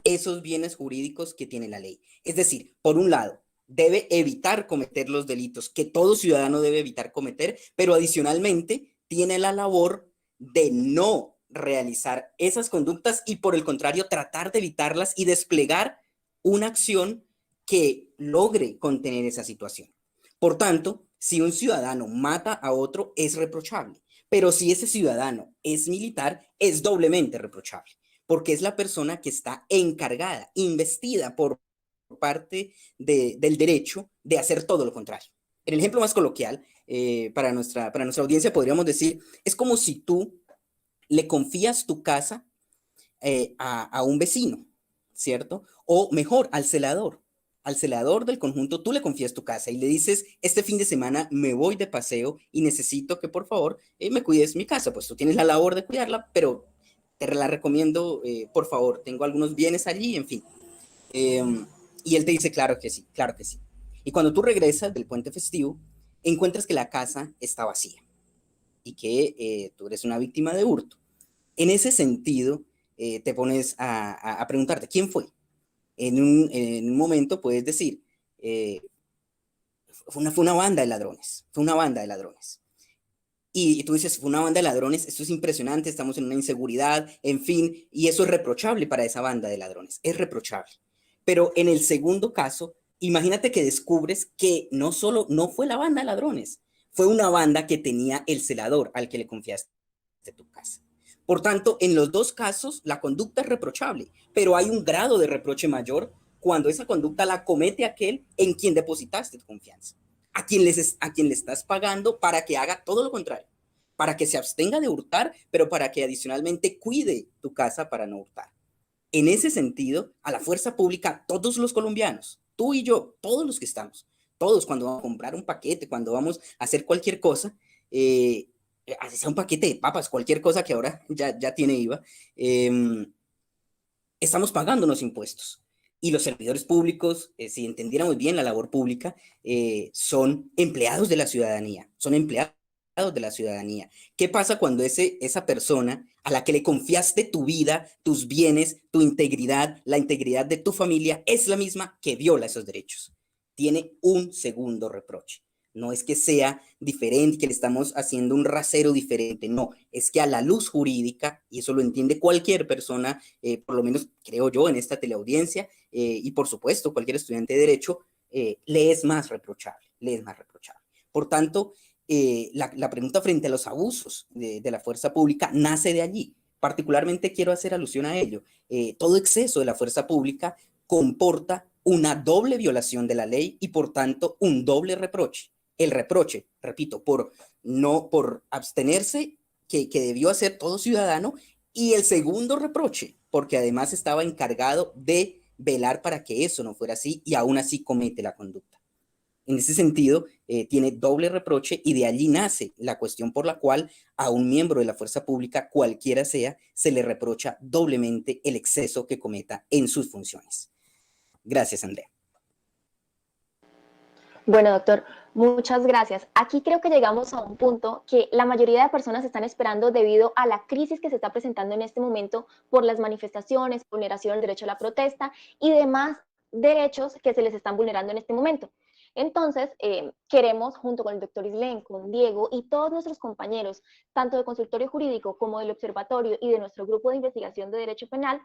esos bienes jurídicos que tiene la ley. Es decir, por un lado, debe evitar cometer los delitos que todo ciudadano debe evitar cometer, pero adicionalmente tiene la labor de no realizar esas conductas y, por el contrario, tratar de evitarlas y desplegar una acción que logre contener esa situación. Por tanto, si un ciudadano mata a otro, es reprochable, pero si ese ciudadano es militar, es doblemente reprochable, porque es la persona que está encargada, investida por parte del derecho de hacer todo lo contrario. En el ejemplo más coloquial, para nuestra audiencia podríamos decir, es como si tú le confías tu casa a un vecino, ¿cierto? O mejor, al celador del conjunto. Tú le confías tu casa y le dices, este fin de semana me voy de paseo y necesito que por favor me cuides mi casa. Pues tú tienes la labor de cuidarla, pero te la recomiendo, por favor, tengo algunos bienes allí, en fin. Y él te dice, claro que sí, claro que sí. Y cuando tú regresas del puente festivo, encuentras que la casa está vacía y que tú eres una víctima de hurto. En ese sentido, te pones a preguntarte, ¿quién fue? En un momento puedes decir, fue una banda de ladrones, fue una banda de ladrones. Y tú dices, fue una banda de ladrones, esto es impresionante, estamos en una inseguridad, en fin, y eso es reprochable para esa banda de ladrones, es reprochable. Pero en el segundo caso, imagínate que descubres que no fue la banda de ladrones, fue una banda que tenía el celador al que le confiaste tu casa. Por tanto, en los dos casos, la conducta es reprochable, pero hay un grado de reproche mayor cuando esa conducta la comete aquel en quien depositaste tu confianza, a quien le estás pagando para que haga todo lo contrario, para que se abstenga de hurtar, pero para que adicionalmente cuide tu casa para no hurtar. En ese sentido, a la fuerza pública, todos los colombianos, tú y yo, todos los que estamos, todos cuando vamos a comprar un paquete, cuando vamos a hacer cualquier cosa, así sea un paquete de papas, cualquier cosa que ahora ya tiene IVA, estamos pagando unos impuestos. Y los servidores públicos, si entendiéramos bien la labor pública, son empleados de la ciudadanía, son empleados de la ciudadanía. ¿Qué pasa cuando esa persona a la que le confiaste tu vida, tus bienes, tu integridad, la integridad de tu familia, es la misma que viola esos derechos? Tiene un segundo reproche. No es que sea diferente, que le estamos haciendo un rasero diferente, no, es que a la luz jurídica, y eso lo entiende cualquier persona, por lo menos creo yo en esta teleaudiencia, y por supuesto cualquier estudiante de Derecho, le es más reprochable, le es más reprochable. Por tanto, la pregunta frente a los abusos de la fuerza pública nace de allí. Particularmente quiero hacer alusión a ello. Todo exceso de la fuerza pública comporta una doble violación de la ley y por tanto un doble reproche. El reproche, repito, por abstenerse, que debió hacer todo ciudadano, y el segundo reproche, porque además estaba encargado de velar para que eso no fuera así y aún así comete la conducta. En ese sentido, tiene doble reproche y de allí nace la cuestión por la cual a un miembro de la fuerza pública, cualquiera sea, se le reprocha doblemente el exceso que cometa en sus funciones. Gracias, Andrea. Bueno, doctor, muchas gracias. Aquí creo que llegamos a un punto que la mayoría de personas están esperando debido a la crisis que se está presentando en este momento por las manifestaciones, vulneración del derecho a la protesta y demás derechos que se les están vulnerando en este momento. Entonces, queremos, junto con el doctor Islén, con Diego y todos nuestros compañeros, tanto de consultorio jurídico como del observatorio y de nuestro grupo de investigación de derecho penal,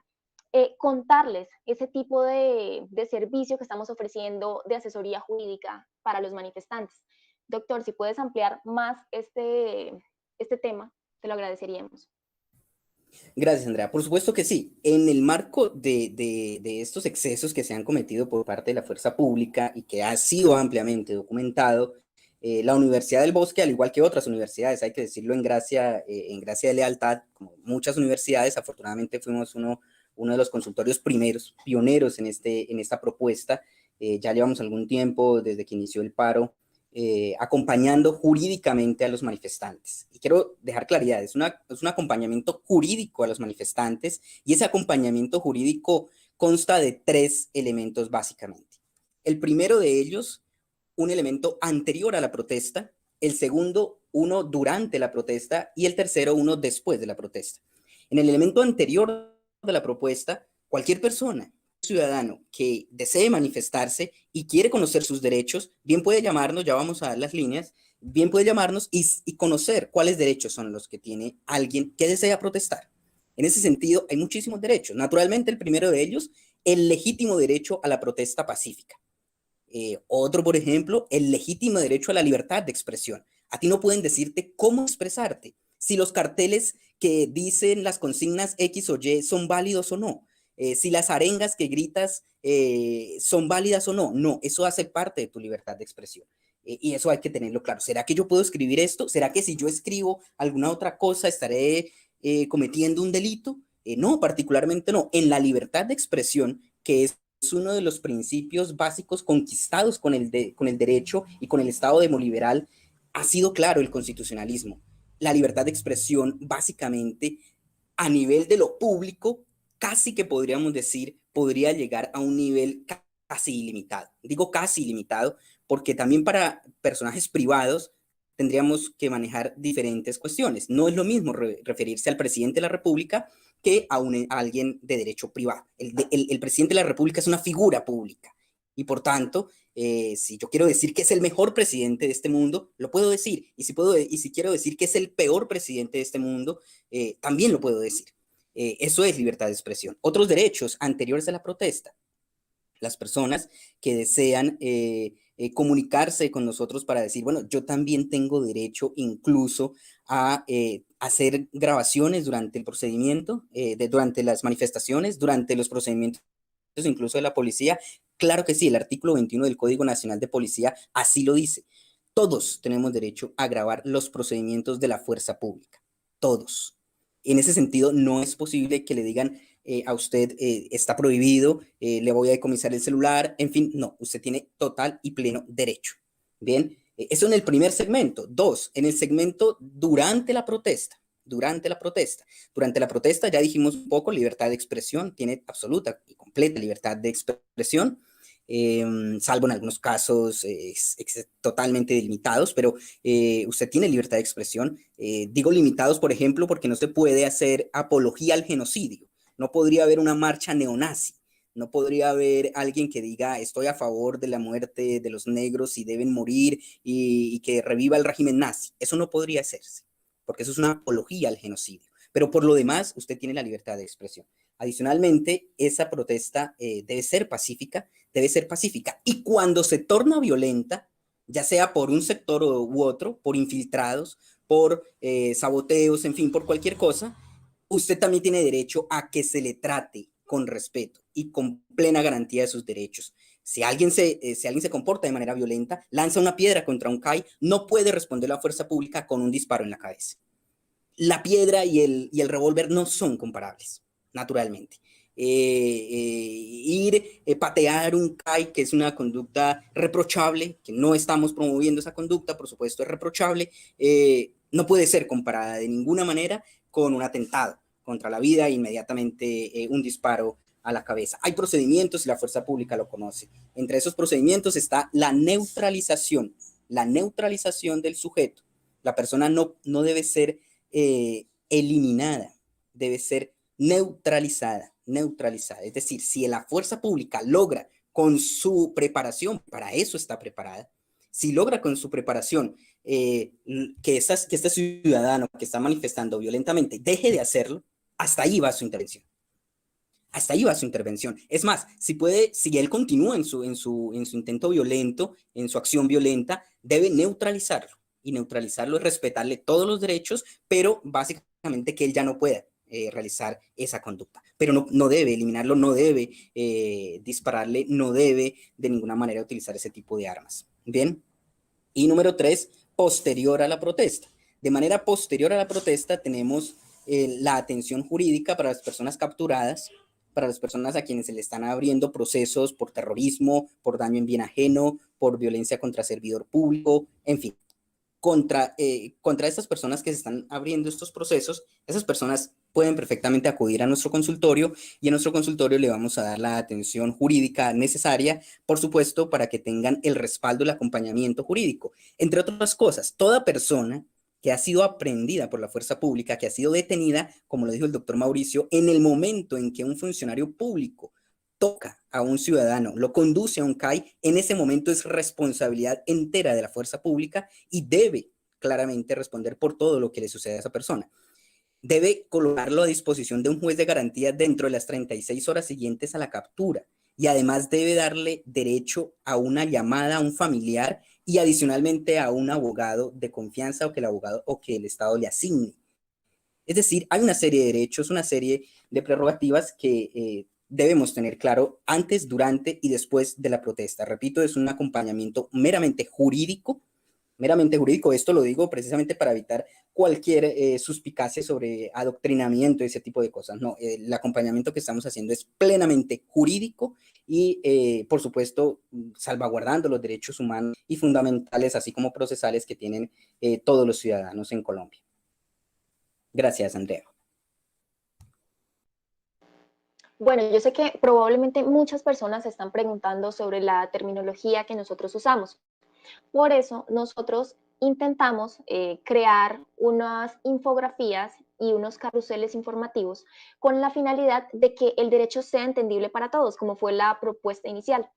contarles ese tipo de servicio que estamos ofreciendo de asesoría jurídica para los manifestantes. Doctor, si puedes ampliar más este tema, te lo agradeceríamos. Gracias, Andrea. Por supuesto que sí. En el marco de estos excesos que se han cometido por parte de la fuerza pública y que ha sido ampliamente documentado, la Universidad del Bosque, al igual que otras universidades, hay que decirlo en gracia de lealtad, como muchas universidades, afortunadamente fuimos uno de los consultorios pioneros en esta propuesta. Ya llevamos algún tiempo desde que inició el paro, acompañando jurídicamente a los manifestantes. Y quiero dejar claridad, es un acompañamiento jurídico a los manifestantes, y ese acompañamiento jurídico consta de 3 elementos básicamente. El primero de ellos, un elemento anterior a la protesta; el segundo, uno durante la protesta; y el tercero, uno después de la protesta. En el elemento anterior de la propuesta, cualquier persona, ciudadano que desee manifestarse y quiere conocer sus derechos, bien puede llamarnos, ya vamos a dar las líneas, bien puede llamarnos y conocer cuáles derechos son los que tiene alguien que desea protestar. En ese sentido, hay muchísimos derechos. Naturalmente, el primero de ellos, el legítimo derecho a la protesta pacífica. Otro, por ejemplo, el legítimo derecho a la libertad de expresión. A ti no pueden decirte cómo expresarte, si los carteles que dicen las consignas X o Y son válidos o no, si las arengas que gritas son válidas o no. No, eso hace parte de tu libertad de expresión. Y eso hay que tenerlo claro. ¿Será que yo puedo escribir esto? ¿Será que si yo escribo alguna otra cosa estaré cometiendo un delito? No, particularmente no. En la libertad de expresión, que es uno de los principios básicos conquistados con el derecho y con el Estado demoliberal, ha sido claro el constitucionalismo. La libertad de expresión, básicamente, a nivel de lo público, casi que podríamos decir, podría llegar a un nivel casi ilimitado. Digo casi ilimitado porque también para personajes privados tendríamos que manejar diferentes cuestiones. No es lo mismo referirse al presidente de la República que a alguien de derecho privado. El presidente de la República es una figura pública y por tanto, si yo quiero decir que es el mejor presidente de este mundo, lo puedo decir. Y si quiero decir que es el peor presidente de este mundo, también lo puedo decir. Eso es libertad de expresión. Otros derechos anteriores a la protesta. Las personas que desean comunicarse con nosotros para decir, bueno, yo también tengo derecho incluso a hacer grabaciones durante el procedimiento, durante las manifestaciones, durante los procedimientos incluso de la policía. Claro que sí, el artículo 21 del Código Nacional de Policía así lo dice. Todos tenemos derecho a grabar los procedimientos de la fuerza pública. Todos. En ese sentido, no es posible que le digan a usted está prohibido, le voy a decomisar el celular, en fin, no, usted tiene total y pleno derecho. Bien, Eso en el primer segmento. Dos, en el segmento durante la protesta. Durante la protesta. Durante la protesta, ya dijimos un poco, libertad de expresión, tiene absoluta y completa libertad de expresión, salvo en algunos casos totalmente limitados, pero usted tiene libertad de expresión. Digo limitados, por ejemplo, porque no se puede hacer apología al genocidio. No podría haber una marcha neonazi. No podría haber alguien que diga estoy a favor de la muerte de los negros y deben morir y que reviva el régimen nazi. Eso no podría hacerse, porque eso es una apología al genocidio. Pero por lo demás, usted tiene la libertad de expresión. Adicionalmente, esa protesta debe ser pacífica. Y cuando se torna violenta, ya sea por un sector u otro, por infiltrados, por saboteos, en fin, por cualquier cosa, usted también tiene derecho a que se le trate con respeto y con plena garantía de sus derechos. Si alguien se comporta de manera violenta, lanza una piedra contra un CAI, no puede responder la fuerza pública con un disparo en la cabeza. La piedra y el revólver no son comparables, naturalmente. Patear un CAI, que es una conducta reprochable, que no estamos promoviendo esa conducta, por supuesto es reprochable, no puede ser comparada de ninguna manera con un atentado contra la vida e inmediatamente un disparo a la cabeza. Hay procedimientos y la fuerza pública lo conoce. Entre esos procedimientos está la neutralización del sujeto. La persona no debe ser eliminada, debe ser neutralizada. Es decir, si la fuerza pública logra con su preparación, para eso está preparada, si logra con su preparación que este ciudadano que está manifestando violentamente deje de hacerlo, hasta ahí va su intervención. Hasta ahí va su intervención. Es más, si él continúa en su intento violento, en su acción violenta, debe neutralizarlo. Y neutralizarlo es respetarle todos los derechos, pero básicamente que él ya no pueda realizar esa conducta. Pero no debe eliminarlo, no debe dispararle, no debe de ninguna manera utilizar ese tipo de armas. Bien. Y número 3, posterior a la protesta. De manera posterior a la protesta tenemos la atención jurídica para las personas capturadas, para las personas a quienes se le están abriendo procesos por terrorismo, por daño en bien ajeno, por violencia contra servidor público, en fin. Contra estas personas que se están abriendo estos procesos, esas personas pueden perfectamente acudir a nuestro consultorio y en nuestro consultorio le vamos a dar la atención jurídica necesaria, por supuesto, para que tengan el respaldo y el acompañamiento jurídico. Entre otras cosas, toda persona que ha sido aprehendida por la fuerza pública, que ha sido detenida, como lo dijo el doctor Mauricio, en el momento en que un funcionario público toca a un ciudadano, lo conduce a un CAI, en ese momento es responsabilidad entera de la fuerza pública y debe claramente responder por todo lo que le sucede a esa persona. Debe colocarlo a disposición de un juez de garantía dentro de las 36 horas siguientes a la captura y además debe darle derecho a una llamada a un familiar y adicionalmente a un abogado de confianza o que el Estado le asigne. Es decir, hay una serie de derechos, una serie de prerrogativas que debemos tener claro antes, durante y después de la protesta. Repito, es un acompañamiento meramente jurídico. Esto lo digo precisamente para evitar cualquier suspicacia sobre adoctrinamiento y ese tipo de cosas. No, el acompañamiento que estamos haciendo es plenamente jurídico y, por supuesto, salvaguardando los derechos humanos y fundamentales, así como procesales que tienen todos los ciudadanos en Colombia. Gracias, Andrea. Bueno, yo sé que probablemente muchas personas se están preguntando sobre la terminología que nosotros usamos. Por eso nosotros intentamos crear unas infografías y unos carruseles informativos con la finalidad de que el derecho sea entendible para todos, como fue la propuesta inicial.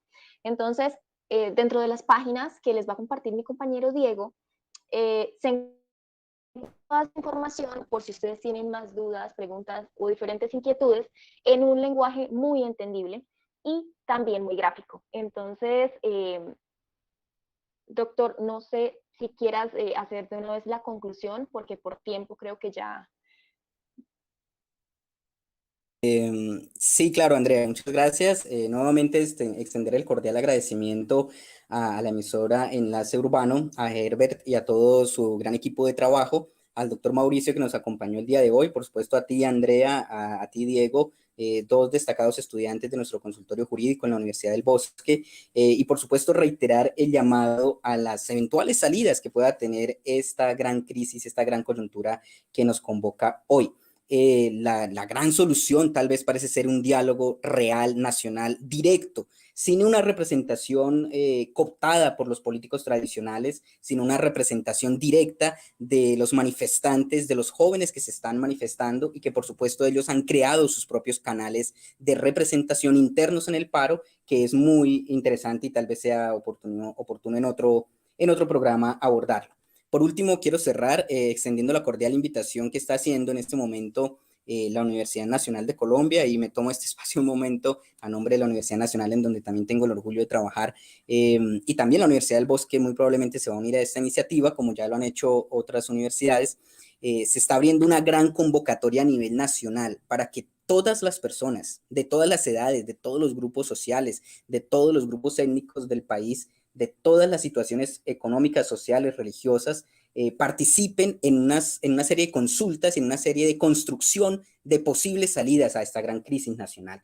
Entonces, dentro de las páginas que les va a compartir mi compañero Diego, se encuentra toda esa información por si ustedes tienen más dudas, preguntas o diferentes inquietudes en un lenguaje muy entendible y también muy gráfico. Entonces, doctor, no sé si quieras hacer de una vez la conclusión, porque por tiempo creo que ya... Sí, claro, Andrea, muchas gracias. Nuevamente extender el cordial agradecimiento a la emisora Enlace Urbano, a Herbert y a todo su gran equipo de trabajo, al doctor Mauricio que nos acompañó el día de hoy, por supuesto a ti, Andrea, a ti, Diego, dos destacados estudiantes de nuestro consultorio jurídico en la Universidad del Bosque, y por supuesto reiterar el llamado a las eventuales salidas que pueda tener esta gran crisis, esta gran coyuntura que nos convoca hoy. La gran solución tal vez parece ser un diálogo real, nacional, directo, sin una representación cooptada por los políticos tradicionales, sino una representación directa de los manifestantes, de los jóvenes que se están manifestando y que por supuesto ellos han creado sus propios canales de representación internos en el paro, que es muy interesante y tal vez sea oportuno en otro programa abordarlo. Por último, quiero cerrar extendiendo la cordial invitación que está haciendo en este momento la Universidad Nacional de Colombia, y me tomo este espacio un momento a nombre de la Universidad Nacional, en donde también tengo el orgullo de trabajar, y también la Universidad del Bosque muy probablemente se va a unir a esta iniciativa, como ya lo han hecho otras universidades. Se está abriendo una gran convocatoria a nivel nacional para que todas las personas, de todas las edades, de todos los grupos sociales, de todos los grupos étnicos del país, de todas las situaciones económicas, sociales, religiosas, participen en una serie de consultas, en una serie de construcción de posibles salidas a esta gran crisis nacional.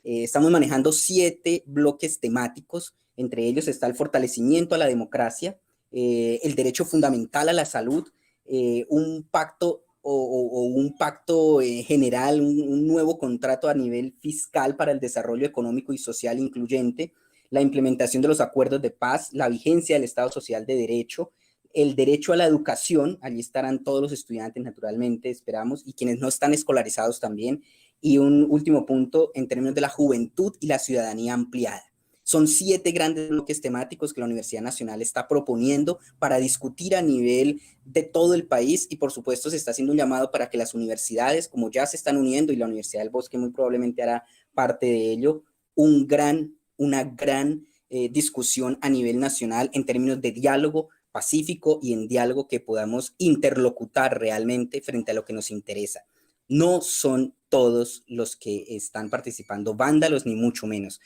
Estamos manejando 7 bloques temáticos, entre ellos está el fortalecimiento a la democracia, el derecho fundamental a la salud, un pacto un pacto general, un nuevo contrato a nivel fiscal para el desarrollo económico y social incluyente, la implementación de los acuerdos de paz, la vigencia del Estado Social de Derecho, el derecho a la educación, allí estarán todos los estudiantes naturalmente, esperamos, y quienes no están escolarizados también, y un último punto en términos de la juventud y la ciudadanía ampliada. Son 7 grandes bloques temáticos que la Universidad Nacional está proponiendo para discutir a nivel de todo el país, y por supuesto se está haciendo un llamado para que las universidades, como ya se están uniendo, y la Universidad del Bosque muy probablemente hará parte de ello, una gran discusión a nivel nacional en términos de diálogo pacífico y en diálogo que podamos interlocutar realmente frente a lo que nos interesa. No son todos los que están participando vándalos, ni mucho menos.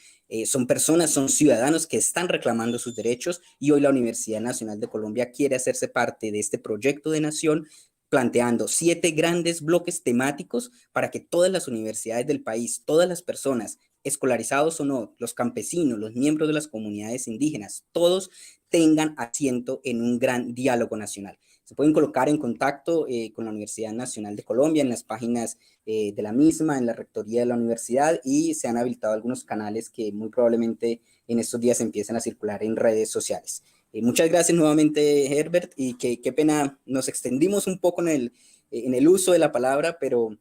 Son personas, son ciudadanos que están reclamando sus derechos, y hoy la Universidad Nacional de Colombia quiere hacerse parte de este proyecto de nación, planteando 7 grandes bloques temáticos para que todas las universidades del país, todas las personas, escolarizados o no, los campesinos, los miembros de las comunidades indígenas, todos tengan asiento en un gran diálogo nacional. Se pueden colocar en contacto con la Universidad Nacional de Colombia en las páginas de la misma, en la rectoría de la universidad, y se han habilitado algunos canales que muy probablemente en estos días empiecen a circular en redes sociales. Muchas gracias nuevamente, Herbert, y qué pena, nos extendimos un poco en el uso de la palabra, pero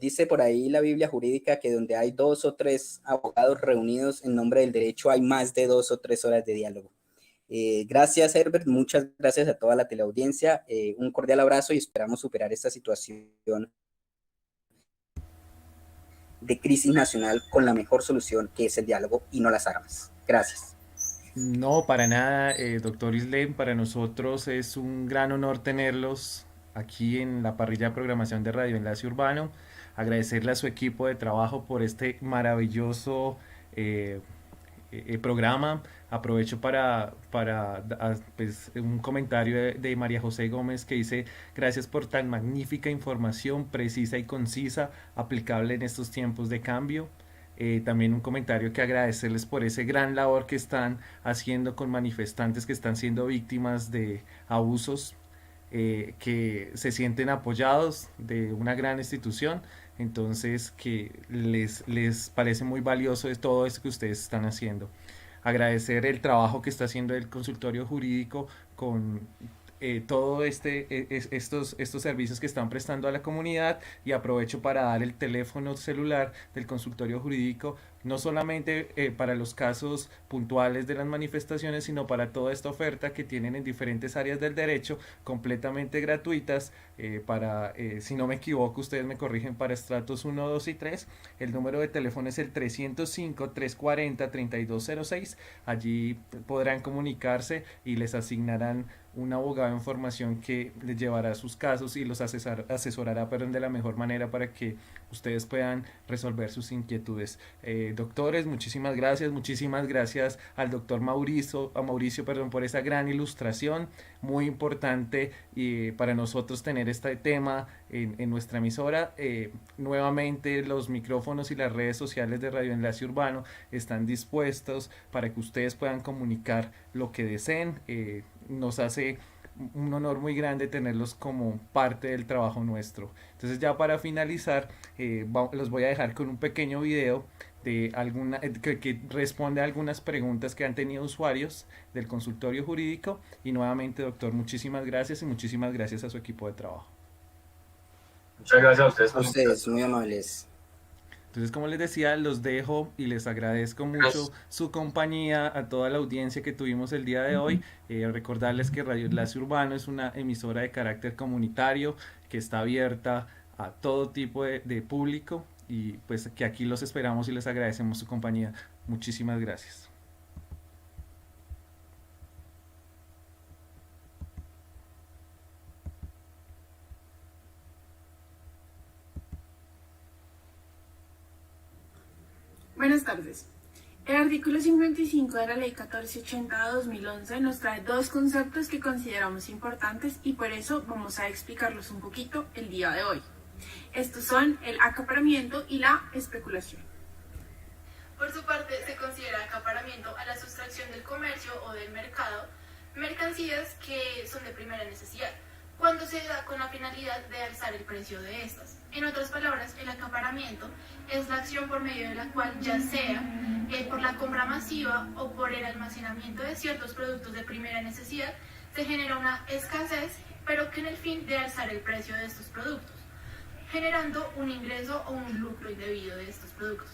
dice por ahí la Biblia jurídica que donde hay 2 o 3 abogados reunidos en nombre del derecho hay más de 2 o 3 horas de diálogo. Gracias, Herbert, muchas gracias a toda la teleaudiencia, un cordial abrazo y esperamos superar esta situación de crisis nacional con la mejor solución, que es el diálogo y no las armas. Gracias. No, para nada, doctor Islem, para nosotros es un gran honor tenerlos aquí en la parrilla de programación de Radio Enlace Urbano. Agradecerle a su equipo de trabajo por este maravilloso programa. Aprovecho para pues, un comentario de María José Gómez que dice: gracias por tan magnífica información, precisa y concisa, aplicable en estos tiempos de cambio. También un comentario que agradecerles por ese gran labor que están haciendo con manifestantes que están siendo víctimas de abusos, que se sienten apoyados de una gran institución, entonces que les parece muy valioso todo esto que ustedes están haciendo. Agradecer el trabajo que está haciendo el consultorio jurídico con todo estos servicios que están prestando a la comunidad, y aprovecho para dar el teléfono celular del consultorio jurídico, no solamente para los casos puntuales de las manifestaciones, sino para toda esta oferta que tienen en diferentes áreas del derecho, completamente gratuitas, si no me equivoco, ustedes me corrigen, para estratos 1, 2 y 3. El número de teléfono es el 305-340-3206. Allí podrán comunicarse y les asignarán un abogado en formación que les llevará sus casos y los asesorará, perdón, de la mejor manera para que ustedes puedan resolver sus inquietudes. Doctores, muchísimas gracias al doctor Mauricio, perdón, por esa gran ilustración, muy importante para nosotros tener este tema en nuestra emisora. Nuevamente los micrófonos y las redes sociales de Radio Enlace Urbano están dispuestos para que ustedes puedan comunicar lo que deseen. Nos hace un honor muy grande tenerlos como parte del trabajo nuestro. Entonces, ya para finalizar, los voy a dejar con un pequeño video de que responde a algunas preguntas que han tenido usuarios del consultorio jurídico. Y nuevamente, doctor, muchísimas gracias y muchísimas gracias a su equipo de trabajo. Muchas gracias a ustedes. A ustedes, muy amables. Entonces, como les decía, los dejo y les agradezco mucho su compañía, a toda la audiencia que tuvimos el día de hoy. Recordarles que Radio Enlace Urbano es una emisora de carácter comunitario que está abierta a todo tipo de público, y pues que aquí los esperamos y les agradecemos su compañía. Muchísimas gracias. Buenas tardes. El artículo 55 de la Ley 1480/2011 nos trae dos conceptos que consideramos importantes y por eso vamos a explicarlos un poquito el día de hoy. Estos son el acaparamiento y la especulación. Por su parte, se considera acaparamiento a la sustracción del comercio o del mercado mercancías que son de primera necesidad, cuando se da con la finalidad de alzar el precio de estas. En otras palabras, el acaparamiento es la acción por medio de la cual, ya sea por la compra masiva o por el almacenamiento de ciertos productos de primera necesidad, se genera una escasez, pero con el fin de alzar el precio de estos productos, generando un ingreso o un lucro indebido de estos productos.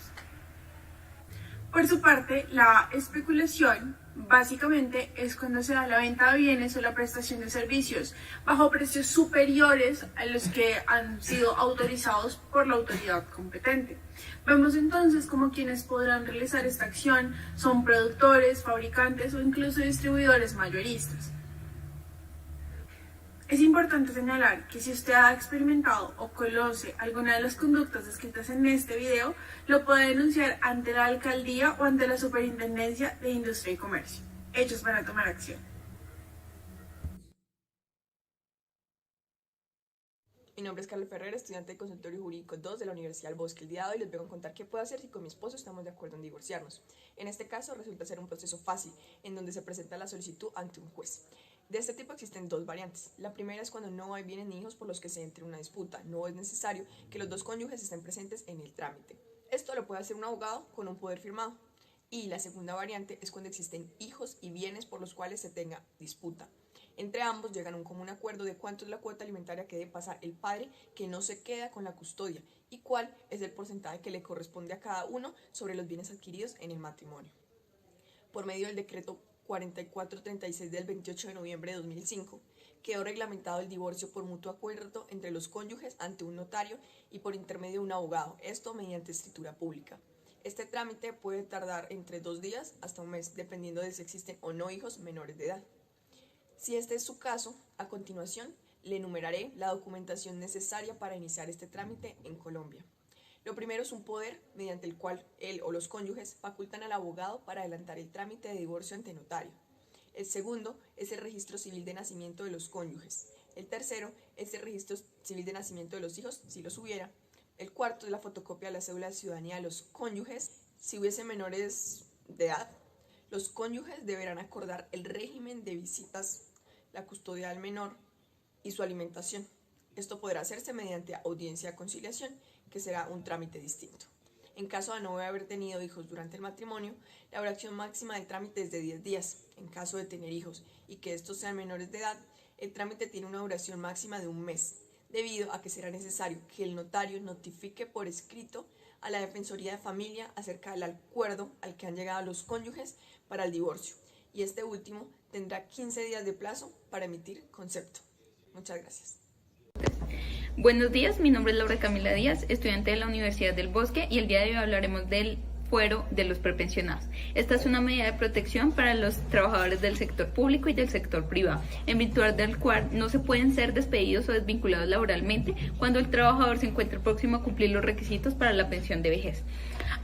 Por su parte, la especulación básicamente es cuando se da la venta de bienes o la prestación de servicios bajo precios superiores a los que han sido autorizados por la autoridad competente. Vemos entonces como quienes podrán realizar esta acción son productores, fabricantes o incluso distribuidores mayoristas. Es importante señalar que si usted ha experimentado o conoce alguna de las conductas descritas en este video, lo puede denunciar ante la alcaldía o ante la Superintendencia de Industria y Comercio. Ellos van a tomar acción. Mi nombre es Carlos Ferrer, estudiante de Consultorio Jurídico 2 de la Universidad del Bosque El Día de hoy les vengo a contar qué puedo hacer si con mi esposo estamos de acuerdo en divorciarnos. En este caso resulta ser un proceso fácil, en donde se presenta la solicitud ante un juez. De este tipo existen dos variantes. La primera es cuando no hay bienes ni hijos por los que se entre una disputa. No es necesario que los dos cónyuges estén presentes en el trámite. Esto lo puede hacer un abogado con un poder firmado. Y la segunda variante es cuando existen hijos y bienes por los cuales se tenga disputa. Entre ambos llegan a un común acuerdo de cuánto es la cuota alimentaria que debe pasar el padre que no se queda con la custodia y cuál es el porcentaje que le corresponde a cada uno sobre los bienes adquiridos en el matrimonio. Por medio del decreto 4436 del 28 de noviembre de 2005, quedó reglamentado el divorcio por mutuo acuerdo entre los cónyuges ante un notario y por intermedio de un abogado, esto mediante escritura pública. Este trámite puede tardar entre 2 días hasta un mes, dependiendo de si existen o no hijos menores de edad. Si este es su caso, a continuación le enumeraré la documentación necesaria para iniciar este trámite en Colombia. Lo primero es un poder mediante el cual él o los cónyuges facultan al abogado para adelantar el trámite de divorcio ante notario. El segundo es el registro civil de nacimiento de los cónyuges. El tercero es el registro civil de nacimiento de los hijos, si los hubiera. El cuarto es la fotocopia de la cédula de ciudadanía de los cónyuges. Si hubiese menores de edad, los cónyuges deberán acordar el régimen de visitas, la custodia del menor y su alimentación. Esto podrá hacerse mediante audiencia de conciliación, que será un trámite distinto. En caso de no haber tenido hijos durante el matrimonio, la duración máxima del trámite es de 10 días. En caso de tener hijos y que estos sean menores de edad, el trámite tiene una duración máxima de un mes, debido a que será necesario que el notario notifique por escrito a la Defensoría de Familia acerca del acuerdo al que han llegado los cónyuges para el divorcio, y este último tendrá 15 días de plazo para emitir concepto. Muchas gracias. Buenos días, mi nombre es Laura Camila Díaz, estudiante de la Universidad del Bosque y el día de hoy hablaremos del fuero de los prepensionados. Esta es una medida de protección para los trabajadores del sector público y del sector privado, en virtud del cual no se pueden ser despedidos o desvinculados laboralmente cuando el trabajador se encuentre próximo a cumplir los requisitos para la pensión de vejez.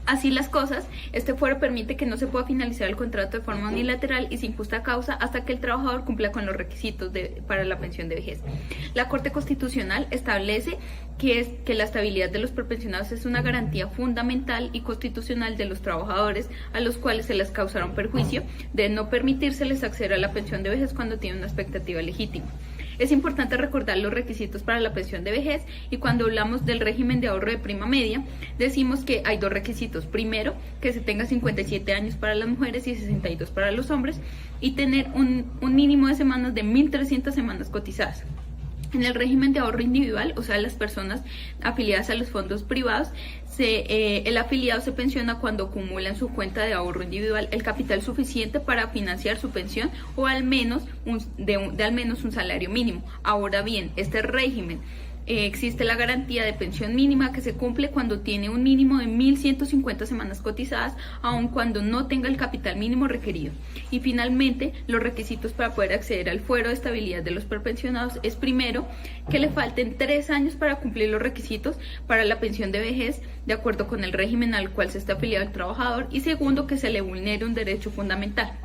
Así las cosas, este fuero permite que no se pueda finalizar el contrato de forma unilateral y sin justa causa hasta que el trabajador cumpla con los requisitos para la pensión de vejez. La Corte Constitucional establece que la estabilidad de los prepensionados es una garantía fundamental y constitucional de los trabajadores a los cuales se les causaron perjuicio de no permitírseles acceder a la pensión de vejez cuando tienen una expectativa legítima. Es importante recordar los requisitos para la pensión de vejez, y cuando hablamos del régimen de ahorro de prima media, decimos que hay dos requisitos. Primero, que se tenga 57 años para las mujeres y 62 para los hombres, y tener un mínimo de semanas de 1.300 semanas cotizadas. En el régimen de ahorro individual, o sea, las personas afiliadas a los fondos privados, el afiliado se pensiona cuando acumula en su cuenta de ahorro individual el capital suficiente para financiar su pensión o al menos al menos un salario mínimo. Ahora bien, este régimen existe la garantía de pensión mínima que se cumple cuando tiene un mínimo de 1.150 semanas cotizadas, aun cuando no tenga el capital mínimo requerido. Y finalmente, los requisitos para poder acceder al fuero de estabilidad de los prepensionados es, primero, que le falten 3 años para cumplir los requisitos para la pensión de vejez de acuerdo con el régimen al cual se está afiliado el trabajador, y segundo, que se le vulnere un derecho fundamental.